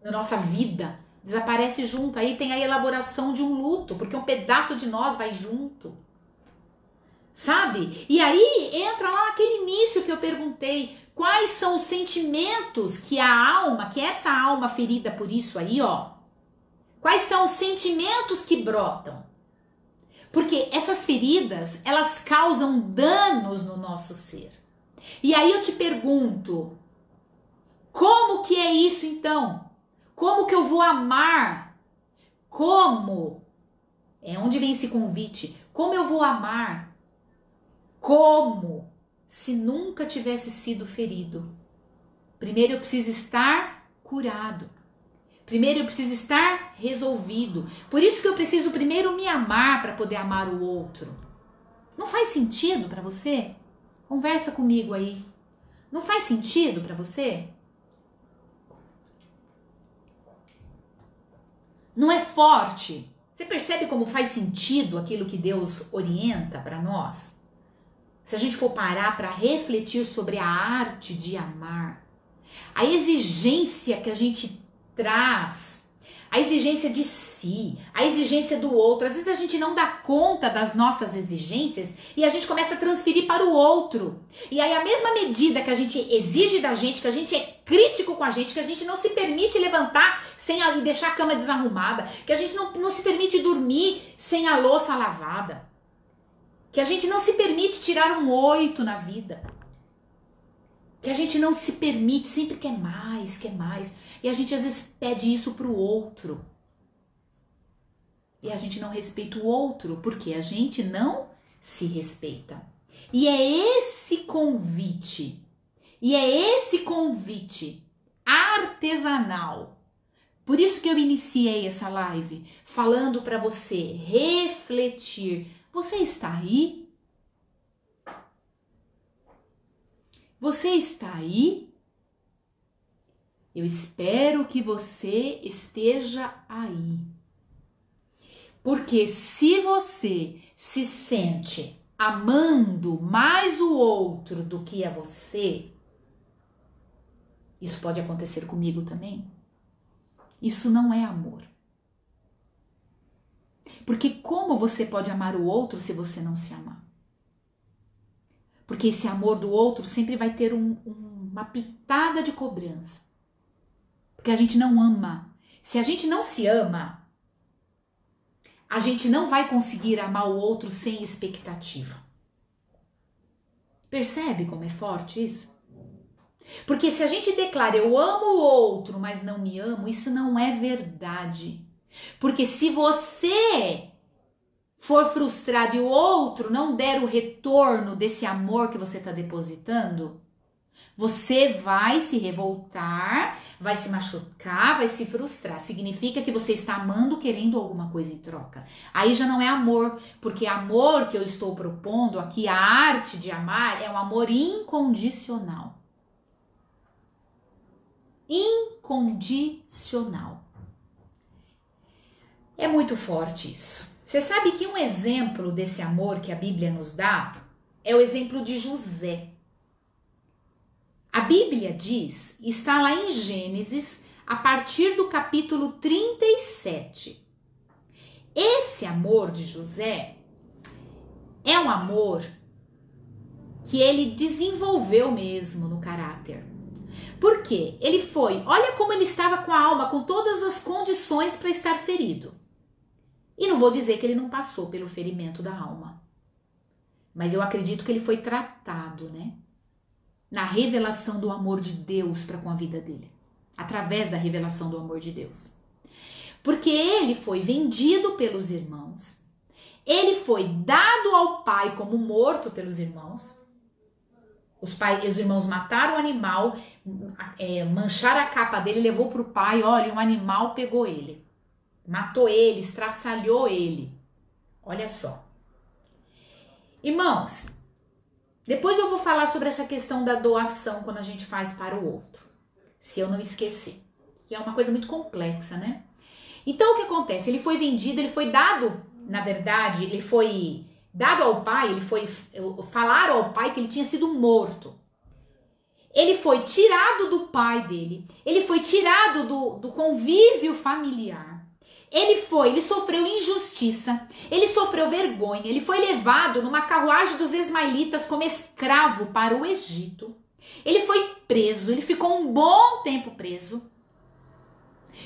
Speaker 1: Da nossa vida, desaparece junto. Aí tem a elaboração de um luto, porque um pedaço de nós vai junto. Sabe? E aí entra lá naquele início que eu perguntei, quais são os sentimentos que essa alma ferida por isso aí, ó, quais são os sentimentos que brotam? Porque essas feridas, elas causam danos no nosso ser. E aí eu te pergunto, como que é isso então? Como que eu vou amar? Como? É onde vem esse convite. Como eu vou amar? Como? Se nunca tivesse sido ferido. Primeiro eu preciso estar curado. Primeiro eu preciso estar resolvido. Por isso que eu preciso primeiro me amar para poder amar o outro. Não faz sentido para você? Conversa comigo aí. Não faz sentido para você? Não é forte? Você percebe como faz sentido aquilo que Deus orienta para nós? Se a gente for parar para refletir sobre a arte de amar, a exigência que a gente traz, a exigência de si, a exigência do outro. Às vezes a gente não dá conta das nossas exigências e a gente começa a transferir para o outro. E aí a mesma medida que a gente exige da gente, que a gente é crítico com a gente, que a gente não se permite levantar sem deixar a cama desarrumada, que a gente não se permite dormir sem a louça lavada, que a gente não se permite tirar um 8 na vida, que a gente não se permite, sempre quer mais, quer mais. E a gente às vezes pede isso pro outro. E a gente não respeita o outro, porque a gente não se respeita. E é esse convite artesanal. Por isso que eu iniciei essa live falando para você refletir. Você está aí? Você está aí? Eu espero que você esteja aí. Porque se você se sente amando mais o outro do que a você, isso pode acontecer comigo também. Isso não é amor. Porque como você pode amar o outro se você não se amar? Porque esse amor do outro sempre vai ter uma pitada de cobrança. Porque a gente não ama. Se a gente não se ama, a gente não vai conseguir amar o outro sem expectativa. Percebe como é forte isso? Porque se a gente declara eu amo o outro, mas não me amo, isso não é verdade. Porque se você for frustrado e o outro não der o retorno desse amor que você está depositando, você vai se revoltar, vai se machucar, vai se frustrar. Significa que você está amando querendo alguma coisa em troca. Aí já não é amor, porque amor que eu estou propondo aqui, a arte de amar, é um amor incondicional. Incondicional. É muito forte isso. Você sabe que um exemplo desse amor que a Bíblia nos dá é o exemplo de José. A Bíblia diz, está lá em Gênesis, a partir do capítulo 37. Esse amor de José é um amor que ele desenvolveu mesmo no caráter. Por quê? Ele foi, olha como ele estava com a alma, com todas as condições para estar ferido. E não vou dizer que ele não passou pelo ferimento da alma. Mas eu acredito que ele foi tratado, né? Na revelação do amor de Deus para com a vida dele. Através da revelação do amor de Deus. Porque ele foi vendido pelos irmãos. Ele foi dado ao pai como morto pelos irmãos. Os irmãos mataram o animal, mancharam a capa dele, levou para o pai. Olha, um animal pegou ele. Matou ele, estraçalhou ele. Olha só. Irmãos, depois eu vou falar sobre essa questão da doação quando a gente faz para o outro. Se eu não esquecer. Que é uma coisa muito complexa, né? Então o que acontece? Ele foi vendido, ele foi dado, na verdade, ele foi dado ao pai, falaram ao pai que ele tinha sido morto. Ele foi tirado do pai dele, ele foi tirado do convívio familiar. Ele sofreu injustiça, ele sofreu vergonha, ele foi levado numa carruagem dos ismaelitas como escravo para o Egito. Ele foi preso, ele ficou um bom tempo preso.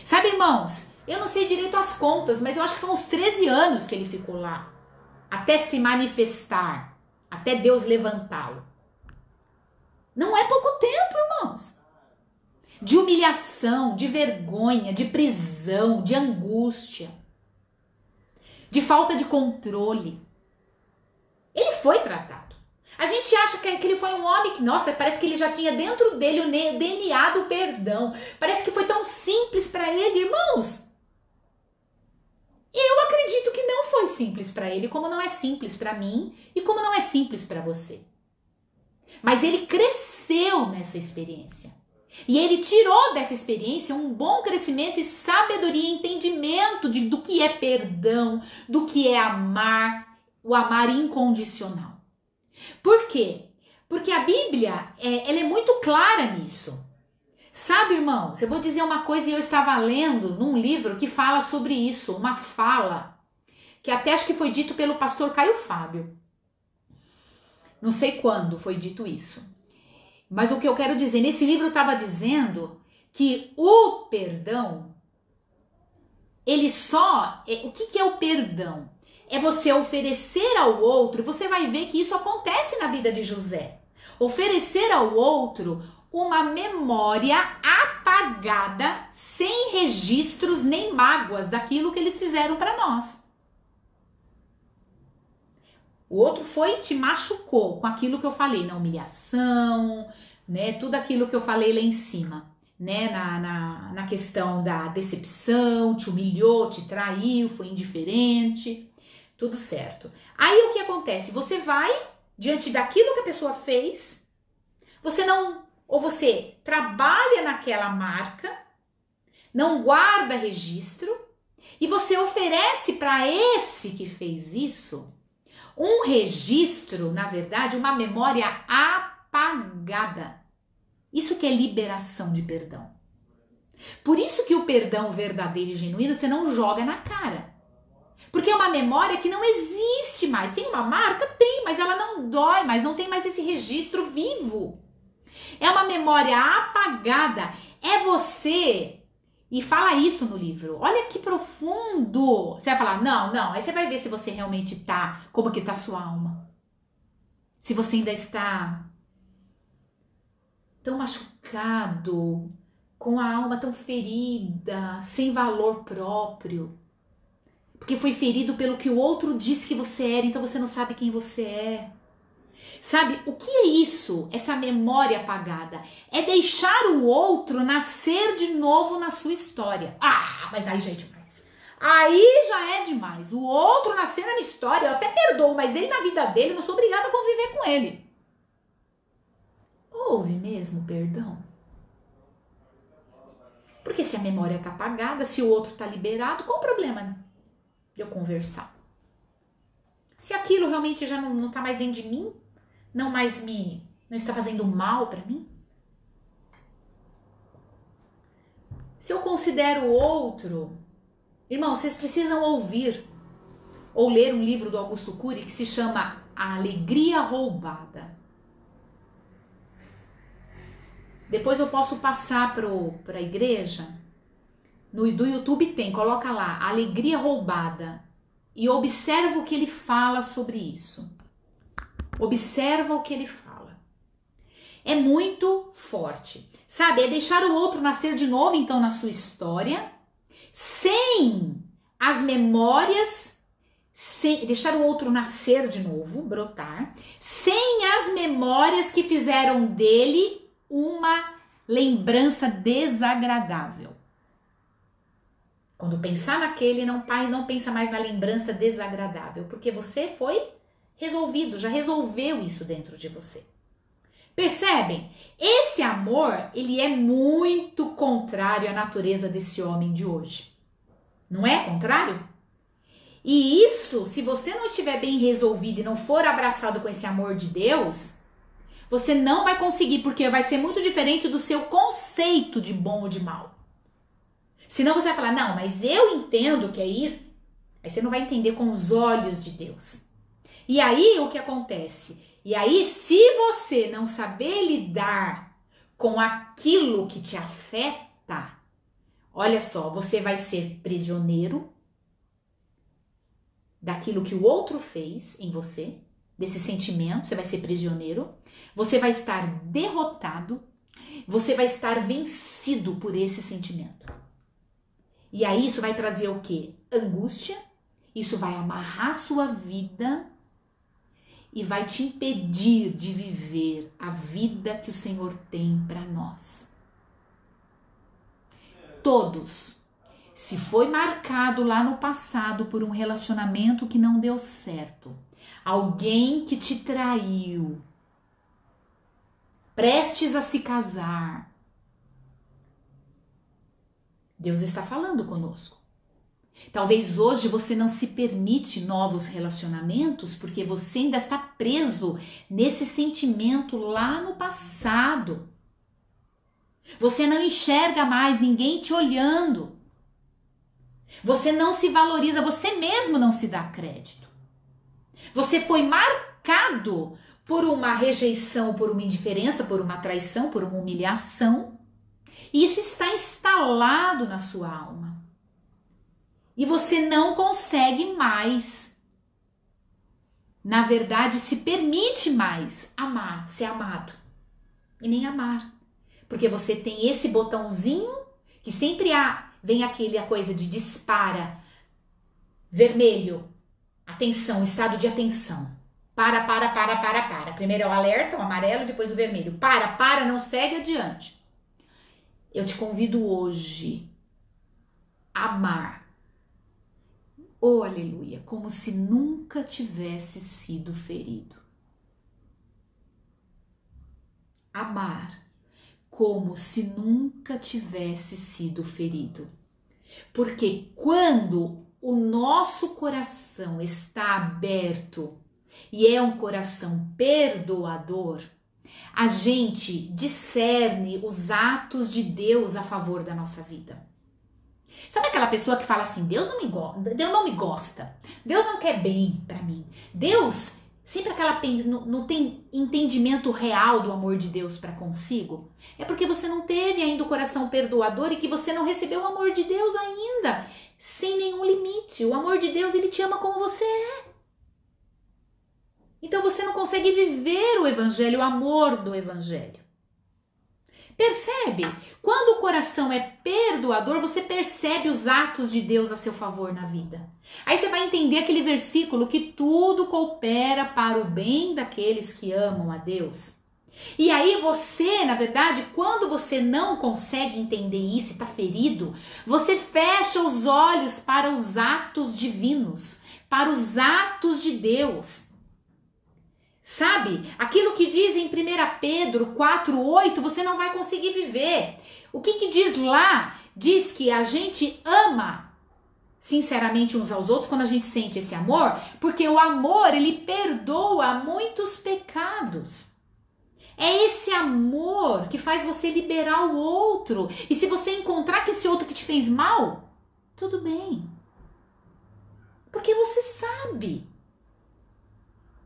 Speaker 1: Sabe, irmãos, eu não sei direito as contas, mas eu acho que foram uns 13 anos que ele ficou lá. até se manifestar, até Deus levantá-lo. Não é pouco tempo, irmãos. De humilhação, de vergonha, de prisão, de angústia, de falta de controle. Ele foi tratado. A gente acha que ele foi um homem que, nossa, parece que ele já tinha dentro dele o DNA do perdão. Parece que foi tão simples para ele, irmãos. Eu acredito que não foi simples para ele, como não é simples para mim e como não é simples para você. Mas ele cresceu nessa experiência. E ele tirou dessa experiência um bom crescimento e sabedoria e entendimento do que é perdão, do que é amar, o amar incondicional. Por quê? Porque a Bíblia, ela é muito clara nisso. Sabe, irmãos, eu vou dizer uma coisa e eu estava lendo num livro que fala sobre isso, uma fala, que até acho que foi dito pelo pastor Caio Fábio. Não sei quando foi dito isso. Mas o que eu quero dizer, nesse livro estava dizendo que o perdão, ele só... O que é o perdão? É você oferecer ao outro, você vai ver que isso acontece na vida de José. Oferecer ao outro uma memória apagada, sem registros nem mágoas daquilo que eles fizeram para nós. O outro te machucou com aquilo que eu falei, na humilhação, né? Tudo aquilo que eu falei lá em cima, né? Na questão da decepção, te humilhou, te traiu, foi indiferente, tudo certo. Aí o que acontece? Você vai, diante daquilo que a pessoa fez, você trabalha naquela marca, não guarda registro, e você oferece para esse que fez isso um registro, na verdade, uma memória apagada. Isso que é liberação de perdão. Por isso que o perdão verdadeiro e genuíno você não joga na cara. Porque é uma memória que não existe mais. Tem uma marca? Tem, mas ela não dói mais, não tem mais esse registro vivo. É uma memória apagada. É você... E fala isso no livro. Olha que profundo. Você vai falar, não. Aí você vai ver se você realmente tá, como que tá a sua alma. Se você ainda está tão machucado, com a alma tão ferida, sem valor próprio. Porque foi ferido pelo que o outro disse que você era, então você não sabe quem você é. Sabe, o que é isso? Essa memória apagada? É deixar o outro nascer de novo na sua história. Ah, mas aí já é demais. Aí já é demais. O outro nascer na minha história, eu até perdoo, mas ele na vida dele, eu não sou obrigada a conviver com ele. Houve mesmo perdão? Porque se a memória tá apagada, se o outro tá liberado, qual o problema de eu conversar? Se aquilo realmente já não tá mais dentro de mim, não está fazendo mal para mim? Se eu considero o outro... Irmão, vocês precisam ouvir ou ler um livro do Augusto Cury que se chama A Alegria Roubada. Depois eu posso passar para a igreja. Do YouTube tem, coloca lá, A Alegria Roubada. E observa o que ele fala sobre isso. Observa o que ele fala. É muito forte. Sabe, é deixar o outro nascer de novo, então, na sua história, sem as memórias, deixar o outro nascer de novo, brotar, sem as memórias que fizeram dele uma lembrança desagradável. Quando pensar naquele, não pensa mais na lembrança desagradável, porque você foi resolvido, já resolveu isso dentro de você. Percebem? Esse amor, ele é muito contrário à natureza desse homem de hoje. Não é contrário? E isso, se você não estiver bem resolvido e não for abraçado com esse amor de Deus, você não vai conseguir, porque vai ser muito diferente do seu conceito de bom ou de mal. Senão você vai falar, não, mas eu entendo que é isso. Aí você não vai entender com os olhos de Deus. E aí, o que acontece? E aí, se você não saber lidar com aquilo que te afeta, olha só, você vai ser prisioneiro daquilo que o outro fez em você, desse sentimento, você vai ser prisioneiro, você vai estar derrotado, você vai estar vencido por esse sentimento. E aí isso vai trazer o quê? Angústia, isso vai amarrar sua vida e vai te impedir de viver a vida que o Senhor tem para nós. Todos. Se foi marcado lá no passado por um relacionamento que não deu certo, alguém que te traiu, prestes a se casar, Deus está falando conosco. Talvez hoje você não se permite novos relacionamentos porque você ainda está preso nesse sentimento lá no passado. Você não enxerga mais ninguém te olhando. Você não se valoriza, você mesmo não se dá crédito. Você foi marcado por uma rejeição, por uma indiferença, por uma traição, por uma humilhação. E isso está instalado na sua alma. E você não consegue mais, na verdade, se permite mais amar, ser amado. E nem amar. Porque você tem esse botãozinho que sempre vem a coisa de dispara, vermelho, atenção, estado de atenção. Para. Primeiro é o alerta, o amarelo, depois o vermelho. Para, não segue adiante. Eu te convido hoje a amar. Oh, aleluia, como se nunca tivesse sido ferido. Amar como se nunca tivesse sido ferido. Porque quando o nosso coração está aberto e é um coração perdoador, a gente discerne os atos de Deus a favor da nossa vida. Sabe aquela pessoa que fala assim, Deus não me gosta, Deus não quer bem pra mim, Deus, sempre não tem entendimento real do amor de Deus para consigo? É porque você não teve ainda o coração perdoador e que você não recebeu o amor de Deus ainda, sem nenhum limite. O amor de Deus, ele te ama como você é. Então você não consegue viver o evangelho, o amor do evangelho. Percebe? Quando o coração é perdoador, você percebe os atos de Deus a seu favor na vida. Aí você vai entender aquele versículo que tudo coopera para o bem daqueles que amam a Deus. E aí você, na verdade, quando você não consegue entender isso e está ferido, você fecha os olhos para os atos divinos, para os atos de Deus. Sabe? Aquilo que diz em 1 Pedro 4,8, você não vai conseguir viver. O que diz lá? Diz que a gente ama sinceramente uns aos outros quando a gente sente esse amor, porque o amor, ele perdoa muitos pecados. É esse amor que faz você liberar o outro. E se você encontrar que esse outro que te fez mal, tudo bem. Porque você sabe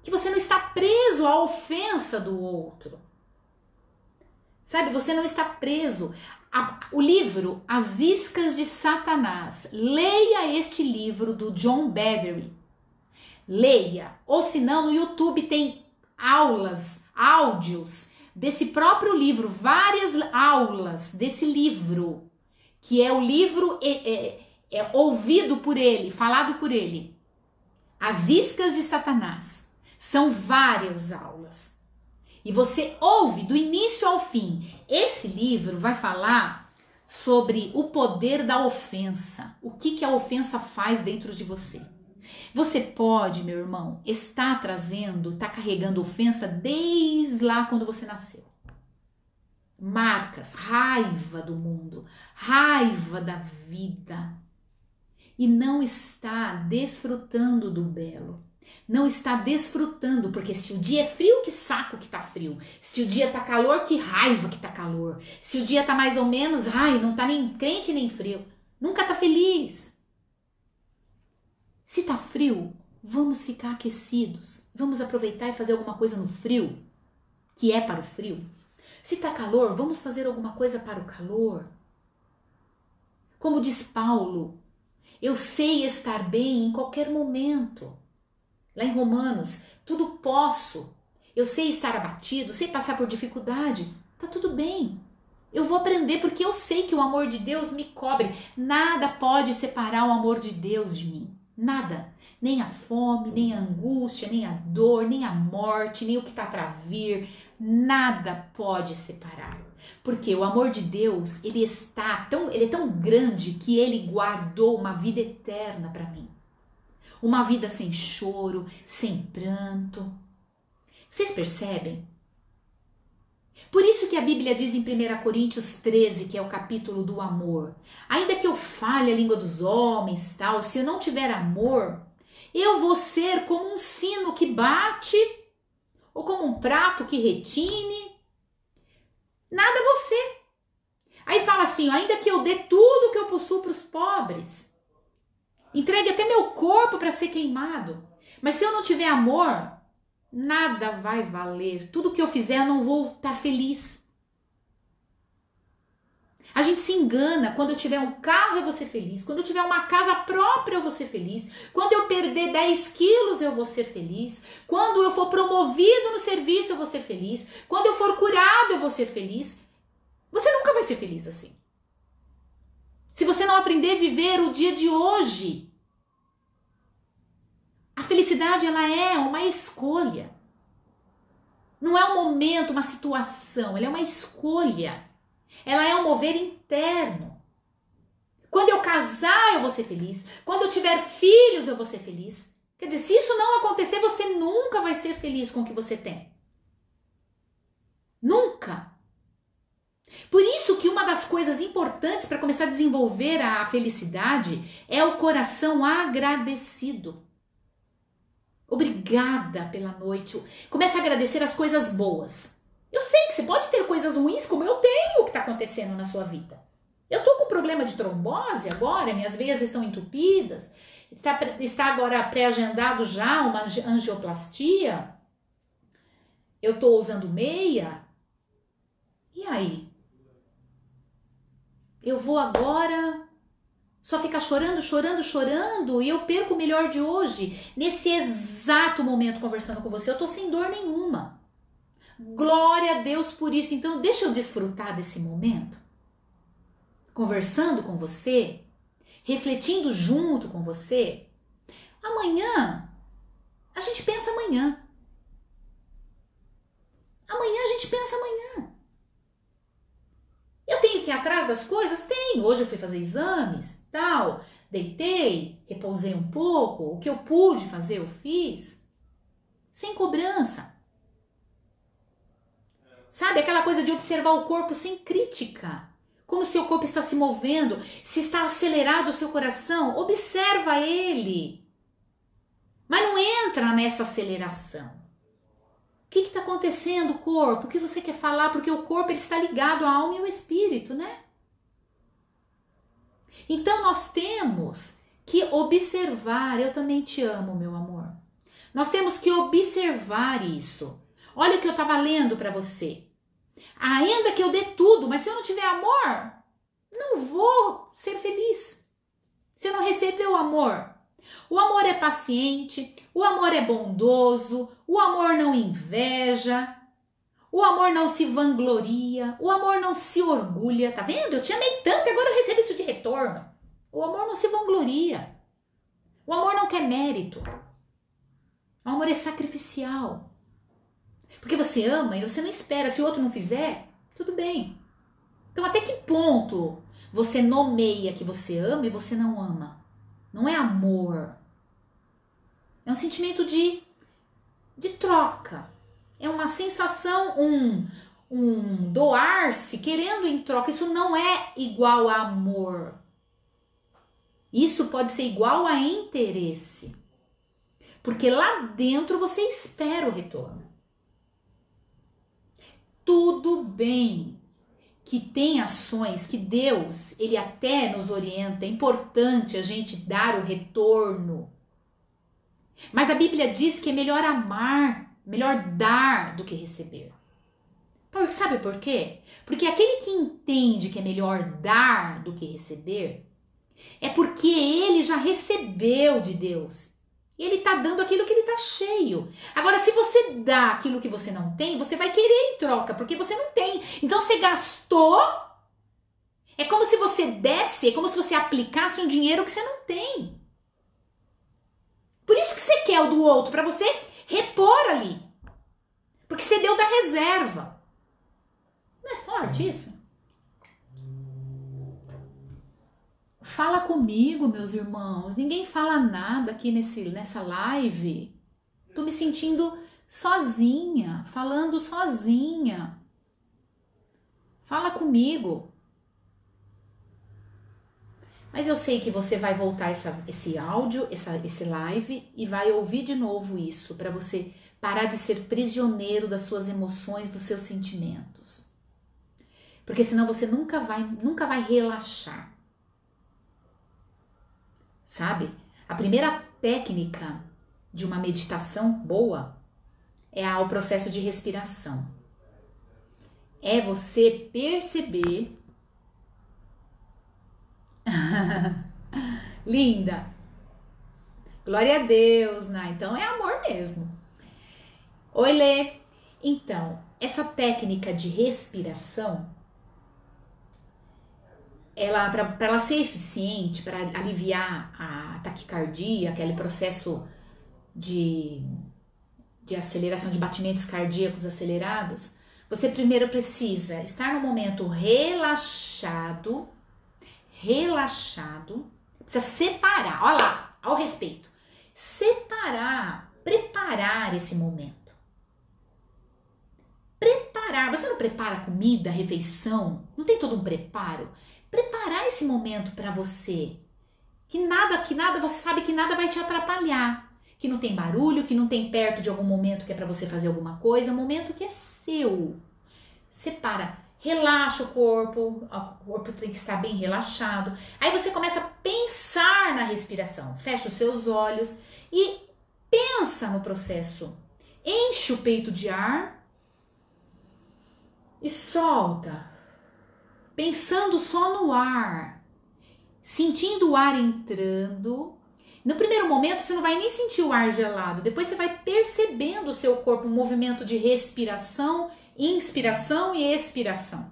Speaker 1: que você não está preso à ofensa do outro. Sabe, você não está preso. O livro As Iscas de Satanás. Leia este livro do John Bevere. Leia. Ou se não, no YouTube tem áudios desse próprio livro. Várias aulas desse livro. Que é o livro ouvido por ele, falado por ele. As Iscas de Satanás. São várias aulas. E você ouve do início ao fim. Esse livro vai falar sobre o poder da ofensa. O que a ofensa faz dentro de você. Você pode, meu irmão, estar carregando ofensa desde lá quando você nasceu. Marcas, raiva do mundo, raiva da vida. E não está desfrutando do belo. Não está desfrutando, porque se o dia é frio, que saco que tá frio. Se o dia tá calor, que raiva que tá calor. Se o dia tá mais ou menos, não tá nem quente nem frio. Nunca tá feliz. Se tá frio, vamos ficar aquecidos. Vamos aproveitar e fazer alguma coisa no frio, que é para o frio. Se tá calor, vamos fazer alguma coisa para o calor. Como diz Paulo, Eu sei estar bem em qualquer momento. Lá em Romanos, tudo posso. Eu sei estar abatido, sei passar por dificuldade. Tá tudo bem. Eu vou aprender porque eu sei que o amor de Deus me cobre. Nada pode separar o amor de Deus de mim. Nada. Nem a fome, nem a angústia, nem a dor, nem a morte, nem o que está para vir. Nada pode separar. Porque o amor de Deus, ele é tão grande que ele guardou uma vida eterna para mim. Uma vida sem choro, sem pranto. Vocês percebem? Por isso que a Bíblia diz em 1 Coríntios 13, que é o capítulo do amor. Ainda que eu fale a língua dos homens, tal, se eu não tiver amor, eu vou ser como um sino que bate, ou como um prato que retine. Nada você. Aí fala assim, ainda que eu dê tudo que eu possuo para os pobres, entregue até meu corpo para ser queimado, mas se eu não tiver amor, nada vai valer. Tudo que eu fizer eu não vou estar feliz. A gente se engana. Quando eu tiver um carro eu vou ser feliz. Quando eu tiver uma casa própria eu vou ser feliz. Quando eu perder 10 quilos eu vou ser feliz. Quando eu for promovido no serviço eu vou ser feliz. Quando eu for curado eu vou ser feliz. Você nunca vai ser feliz assim. Se você não aprender a viver o dia de hoje. A felicidade, ela é uma escolha. Não é um momento, uma situação. Ela é uma escolha. Ela é um mover interno. Quando eu casar, eu vou ser feliz. Quando eu tiver filhos, eu vou ser feliz. Quer dizer, se isso não acontecer, você nunca vai ser feliz com o que você tem. Nunca. Por isso que uma das coisas importantes para começar a desenvolver a felicidade é o coração agradecido. Obrigada pela noite. Começa a agradecer as coisas boas. Eu sei que você pode ter coisas ruins, como eu tenho, o que está acontecendo na sua vida. Eu estou com problema de trombose agora, minhas veias estão entupidas. Está agora pré-agendado já uma angioplastia. Eu estou usando meia. E aí? Eu vou agora só ficar chorando, chorando, chorando e eu perco o melhor de hoje. Nesse exato momento conversando com você, eu tô sem dor nenhuma. Glória a Deus por isso. Então deixa eu desfrutar desse momento. Conversando com você, refletindo junto com você. Amanhã, a gente pensa amanhã. Amanhã a gente pensa amanhã. Eu tenho que ir atrás das coisas? Tenho. Hoje eu fui fazer exames, tal. Deitei, repousei um pouco. O que eu pude fazer, eu fiz. Sem cobrança. Sabe, aquela coisa de observar o corpo sem crítica. Como o seu corpo está se movendo, se está acelerado o seu coração, observa ele. Mas não entra nessa aceleração. O que está acontecendo, corpo? O que você quer falar? Porque o corpo ele está ligado à alma e ao espírito, né? Então nós temos que observar. Eu também te amo, meu amor. Nós temos que observar isso. Olha o que eu estava lendo para você. Ainda que eu dê tudo, mas se eu não tiver amor, não vou ser feliz. Se eu não receber o amor. O amor é paciente, o amor é bondoso, o amor não inveja, o amor não se vangloria, o amor não se orgulha. Tá vendo? Eu te amei tanto e agora eu recebo isso de retorno. O amor não se vangloria. O amor não quer mérito. O amor é sacrificial. Porque você ama e você não espera. Se o outro não fizer, tudo bem. Então até que ponto você nomeia que você ama e você não ama? Não é amor. É um sentimento de troca. É uma sensação, um doar-se querendo em troca. Isso não é igual a amor. Isso pode ser igual a interesse. Porque lá dentro você espera o retorno. Tudo bem que tem ações que Deus, ele até nos orienta, é importante a gente dar o retorno. Mas a Bíblia diz que é melhor amar, melhor dar do que receber. Sabe por quê? Porque aquele que entende que é melhor dar do que receber, É porque ele já recebeu de Deus. E ele tá dando aquilo que ele tá cheio. Agora, se você dá aquilo que você não tem, você vai querer em troca, porque você não tem. Então, você gastou. É como se você desse, é como se você aplicasse um dinheiro que você não tem. Por isso que você quer o do outro, para você repor ali. Porque você deu da reserva. Não é forte isso? Fala comigo, meus irmãos. Ninguém fala nada aqui nessa live. Tô me sentindo sozinha, falando sozinha. Fala comigo. Mas eu sei que você vai voltar esse áudio, esse live e vai ouvir de novo isso, para você parar de ser prisioneiro das suas emoções, dos seus sentimentos. Porque senão você nunca vai relaxar. Sabe? A primeira técnica de uma meditação boa é o processo de respiração. É você perceber... Linda! Glória a Deus, né? Então é amor mesmo. Oi, Lê! Então, essa técnica de respiração, para ela ser eficiente, para aliviar a taquicardia, aquele processo de aceleração de batimentos cardíacos acelerados, você primeiro precisa estar no momento relaxado, precisa separar, olha lá, ao respeito, preparar esse momento. Você não prepara comida, refeição, não tem todo um preparo? Preparar esse momento para você, que nada, você sabe que nada vai te atrapalhar, que não tem barulho, que não tem perto de algum momento que é para você fazer alguma coisa, é um momento que é seu. Separa, relaxa o corpo tem que estar bem relaxado. Aí você começa a pensar na respiração, fecha os seus olhos e pensa no processo. Enche o peito de ar e solta, pensando só no ar, sentindo o ar entrando. No primeiro momento você não vai nem sentir o ar gelado, depois você vai percebendo o seu corpo, um movimento de respiração, inspiração e expiração.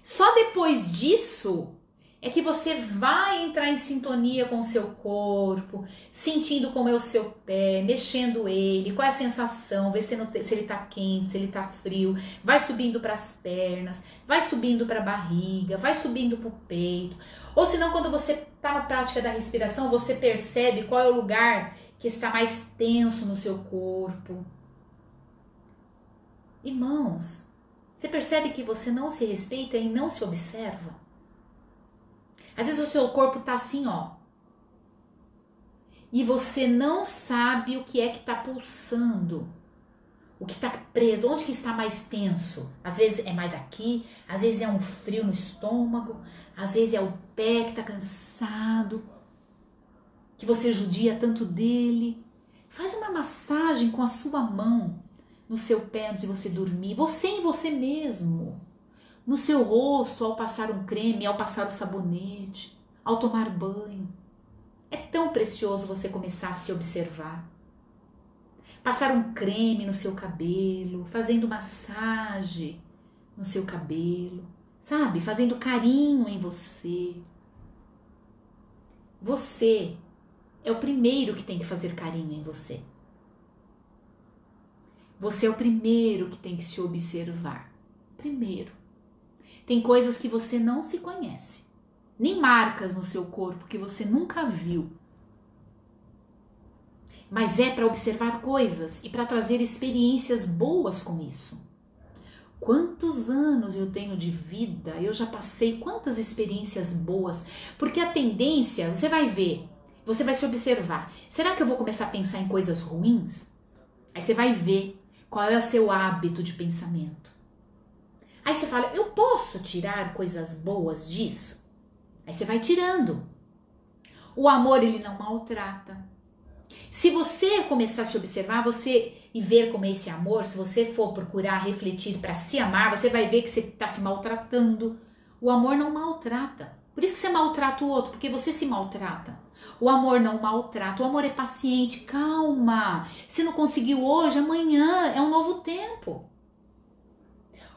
Speaker 1: Só depois disso é que você vai entrar em sintonia com o seu corpo, sentindo como é o seu pé, mexendo ele, qual é a sensação, ver se ele tá quente, se ele tá frio, vai subindo para as pernas, vai subindo para a barriga, vai subindo para o peito. Ou senão, quando você tá na prática da respiração, você percebe qual é o lugar que está mais tenso no seu corpo. Irmãos, você percebe que você não se respeita e não se observa? Às vezes o seu corpo tá assim, ó. E você não sabe o que é que tá pulsando. O que tá preso, onde que está mais tenso. Às vezes é mais aqui, às vezes é um frio no estômago, às vezes é o pé que tá cansado, que você judia tanto dele. Faz uma massagem com a sua mão no seu pé antes de você dormir. Você em você mesmo. No seu rosto, ao passar um creme, ao passar o sabonete, ao tomar banho. É tão precioso você começar a se observar. Passar um creme no seu cabelo, fazendo massagem no seu cabelo, sabe? Fazendo carinho em você. Você é o primeiro que tem que fazer carinho em você. Você é o primeiro que tem que se observar. Primeiro. Tem coisas que você não se conhece, nem marcas no seu corpo que você nunca viu. Mas é para observar coisas e para trazer experiências boas com isso. Quantos anos eu tenho de vida, eu já passei quantas experiências boas, porque a tendência, você vai ver, você vai se observar. Será que eu vou começar a pensar em coisas ruins? Aí você vai ver qual é o seu hábito de pensamento. Aí você fala, eu posso tirar coisas boas disso? Aí você vai tirando. O amor, ele não maltrata. Se você começar a se observar, e ver como é esse amor, se você for procurar refletir para se amar, você vai ver que você está se maltratando. O amor não maltrata. Por isso que você maltrata o outro, porque você se maltrata. O amor não maltrata, o amor é paciente, calma. Se não conseguiu hoje, amanhã é um novo tempo.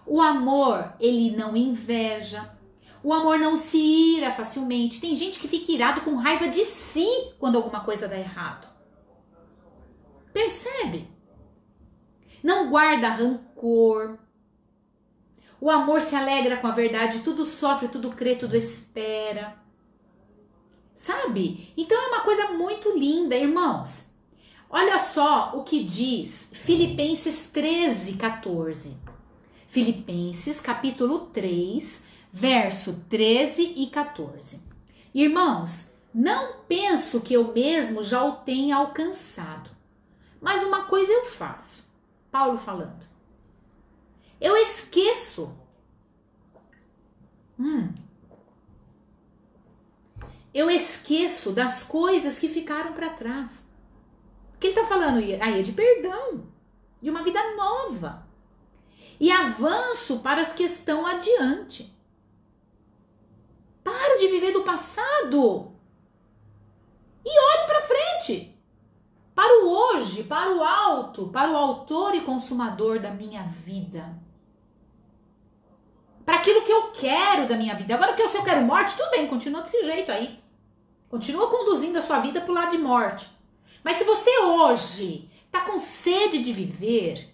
Speaker 1: O amor, ele não inveja. O amor não se ira facilmente. Tem gente que fica irado com raiva de si quando alguma coisa dá errado. Percebe? Não guarda rancor. O amor se alegra com a verdade, tudo sofre, tudo crê, tudo espera. Sabe? Então é uma coisa muito linda, irmãos. Olha só o que diz Filipenses 13:14. Filipenses capítulo 3, verso 13 e 14. Irmãos, não penso que eu mesmo já o tenha alcançado, mas uma coisa eu faço. Paulo falando. Eu esqueço. Eu esqueço das coisas que ficaram para trás. O que ele está falando aí é de perdão, de uma vida nova. E avanço para as que estão adiante. Pare de viver do passado. E olhe para frente. Para o hoje, para o alto, para o autor e consumador da minha vida. Para aquilo que eu quero da minha vida. Agora que se eu quero morte, tudo bem, continua desse jeito aí. Continua conduzindo a sua vida para o lado de morte. Mas se você hoje está com sede de viver,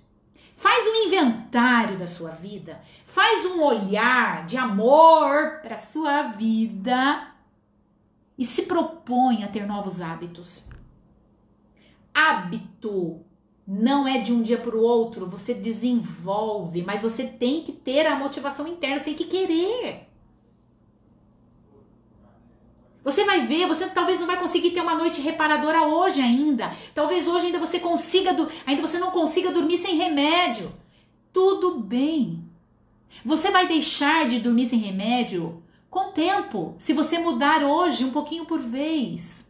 Speaker 1: faz um inventário da sua vida, faz um olhar de amor para a sua vida e se propõe a ter novos hábitos. Hábito não é de um dia para o outro, você desenvolve, mas você tem que ter a motivação interna, você tem que querer. Você vai ver, você talvez não vai conseguir ter uma noite reparadora hoje ainda. Talvez hoje ainda você não consiga dormir sem remédio. Tudo bem. Você vai deixar de dormir sem remédio com o tempo, se você mudar hoje um pouquinho por vez.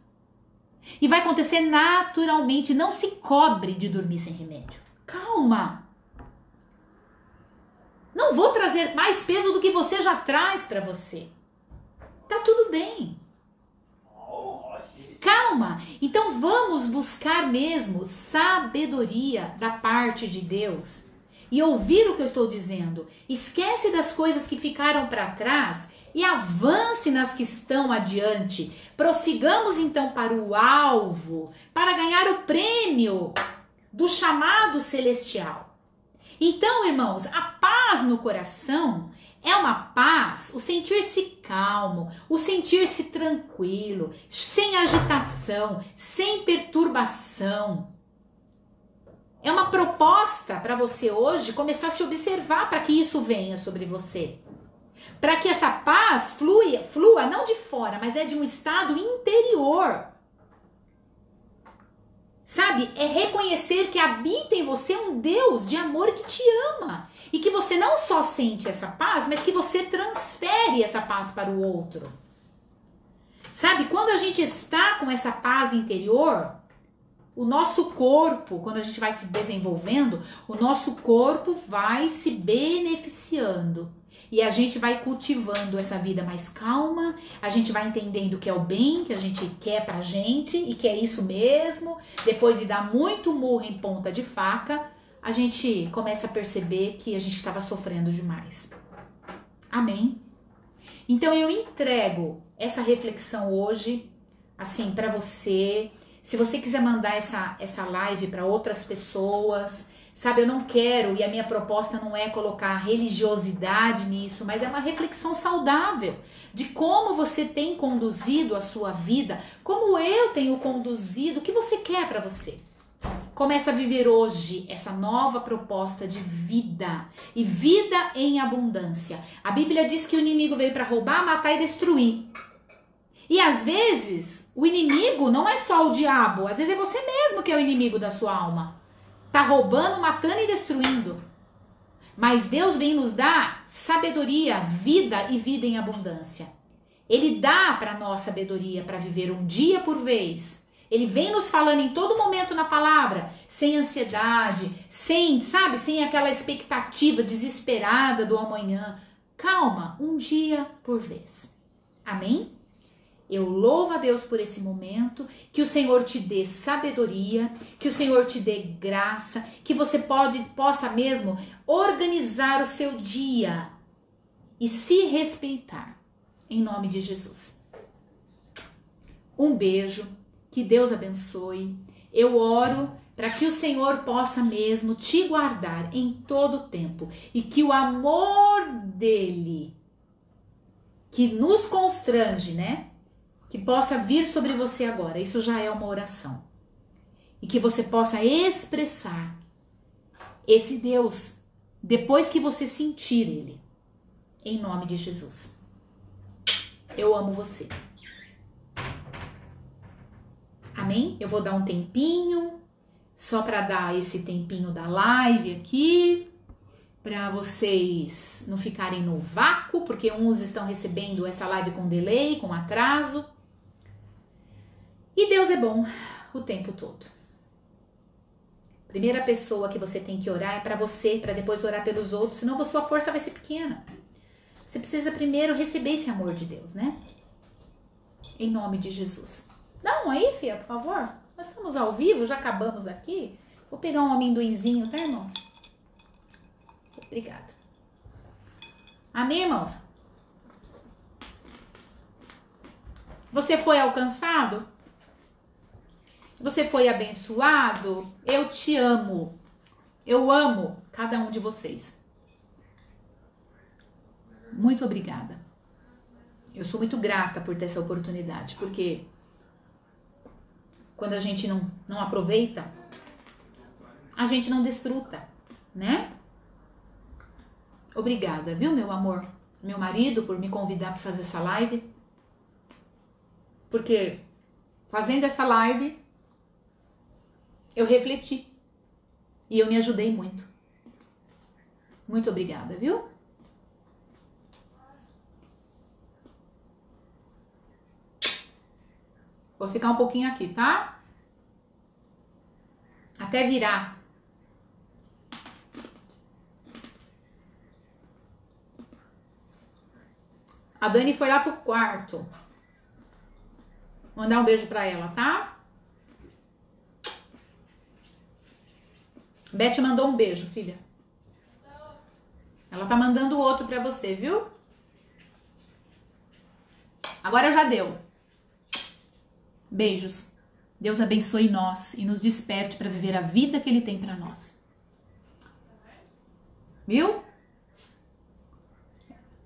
Speaker 1: E vai acontecer naturalmente, não se cobre de dormir sem remédio. Calma. Não vou trazer mais peso do que você já traz para você. Tá tudo bem. Calma, então vamos buscar mesmo sabedoria da parte de Deus e ouvir o que eu estou dizendo. Esquece das coisas que ficaram para trás e avance nas que estão adiante. Prossigamos então para o alvo, para ganhar o prêmio do chamado celestial. Então, irmãos, a paz no coração é uma paz, o sentir-se calmo, o sentir-se tranquilo, sem agitação, sem perturbação. É uma proposta para você hoje começar a se observar para que isso venha sobre você. Para que essa paz flua não de fora, mas é de um estado interior. Sabe, é reconhecer que habita em você um Deus de amor que te ama. E que você não só sente essa paz, mas que você transfere essa paz para o outro. Sabe, quando a gente está com essa paz interior, o nosso corpo, quando a gente vai se desenvolvendo, o nosso corpo vai se beneficiando. E a gente vai cultivando essa vida mais calma, a gente vai entendendo o que é o bem, que a gente quer pra gente e que é isso mesmo. Depois de dar muito murro em ponta de faca, a gente começa a perceber que a gente estava sofrendo demais. Amém? Então eu entrego essa reflexão hoje, assim, pra você. Se você quiser mandar essa live para outras pessoas, sabe, eu não quero, e a minha proposta não é colocar religiosidade nisso, mas é uma reflexão saudável de como você tem conduzido a sua vida, como eu tenho conduzido, o que você quer para você. Começa a viver hoje essa nova proposta de vida, e vida em abundância. A Bíblia diz que o inimigo veio para roubar, matar e destruir. E às vezes, o inimigo não é só o diabo, às vezes é você mesmo que é o inimigo da sua alma. Tá roubando, matando e destruindo. Mas Deus vem nos dar sabedoria, vida e vida em abundância. Ele dá para nós sabedoria para viver um dia por vez. Ele vem nos falando em todo momento na palavra, sem ansiedade, sem aquela expectativa desesperada do amanhã. Calma, um dia por vez. Amém? Eu louvo a Deus por esse momento, que o Senhor te dê sabedoria, que o Senhor te dê graça, que você possa mesmo organizar o seu dia e se respeitar, em nome de Jesus. Um beijo, que Deus abençoe. Eu oro para que o Senhor possa mesmo te guardar em todo o tempo e que o amor dele, que nos constrange, né? Que possa vir sobre você agora. Isso já é uma oração. E que você possa expressar esse Deus depois que você sentir ele. Em nome de Jesus. Eu amo você. Amém? Eu vou dar um tempinho, só para dar esse tempinho da live aqui, para vocês não ficarem no vácuo, porque uns estão recebendo essa live com delay, com atraso. E Deus é bom o tempo todo. Primeira pessoa que você tem que orar é para você, para depois orar pelos outros, senão a sua força vai ser pequena. Você precisa primeiro receber esse amor de Deus, né? Em nome de Jesus. Dá um aí, filha, por favor. Nós estamos ao vivo, já acabamos aqui. Vou pegar um amendoinzinho, tá, irmãos? Obrigada. Amém, irmãos? Você foi alcançado? Você foi abençoado? Eu te amo. Eu amo cada um de vocês. Muito obrigada. Eu sou muito grata por ter essa oportunidade, porque quando a gente não aproveita, a gente não desfruta, né? Obrigada, viu, meu amor? Meu marido, por me convidar para fazer essa live. Porque fazendo essa live, eu refleti. E eu me ajudei muito. Muito obrigada, viu? Vou ficar um pouquinho aqui, tá? Até virar. A Dani foi lá pro quarto. Mandar um beijo pra ela, tá? Beth mandou um beijo, filha. Ela tá mandando outro pra você, viu? Agora já deu. Beijos. Deus abençoe nós e nos desperte para viver a vida que Ele tem para nós. Viu?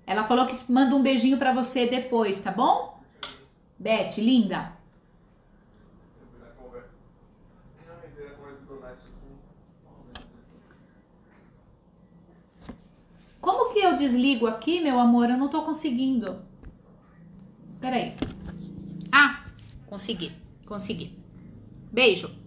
Speaker 1: Ela falou que manda um beijinho para você depois, tá bom? Beth, linda. Como que eu desligo aqui, meu amor? Eu não tô conseguindo. Peraí. Ah, consegui. Beijo.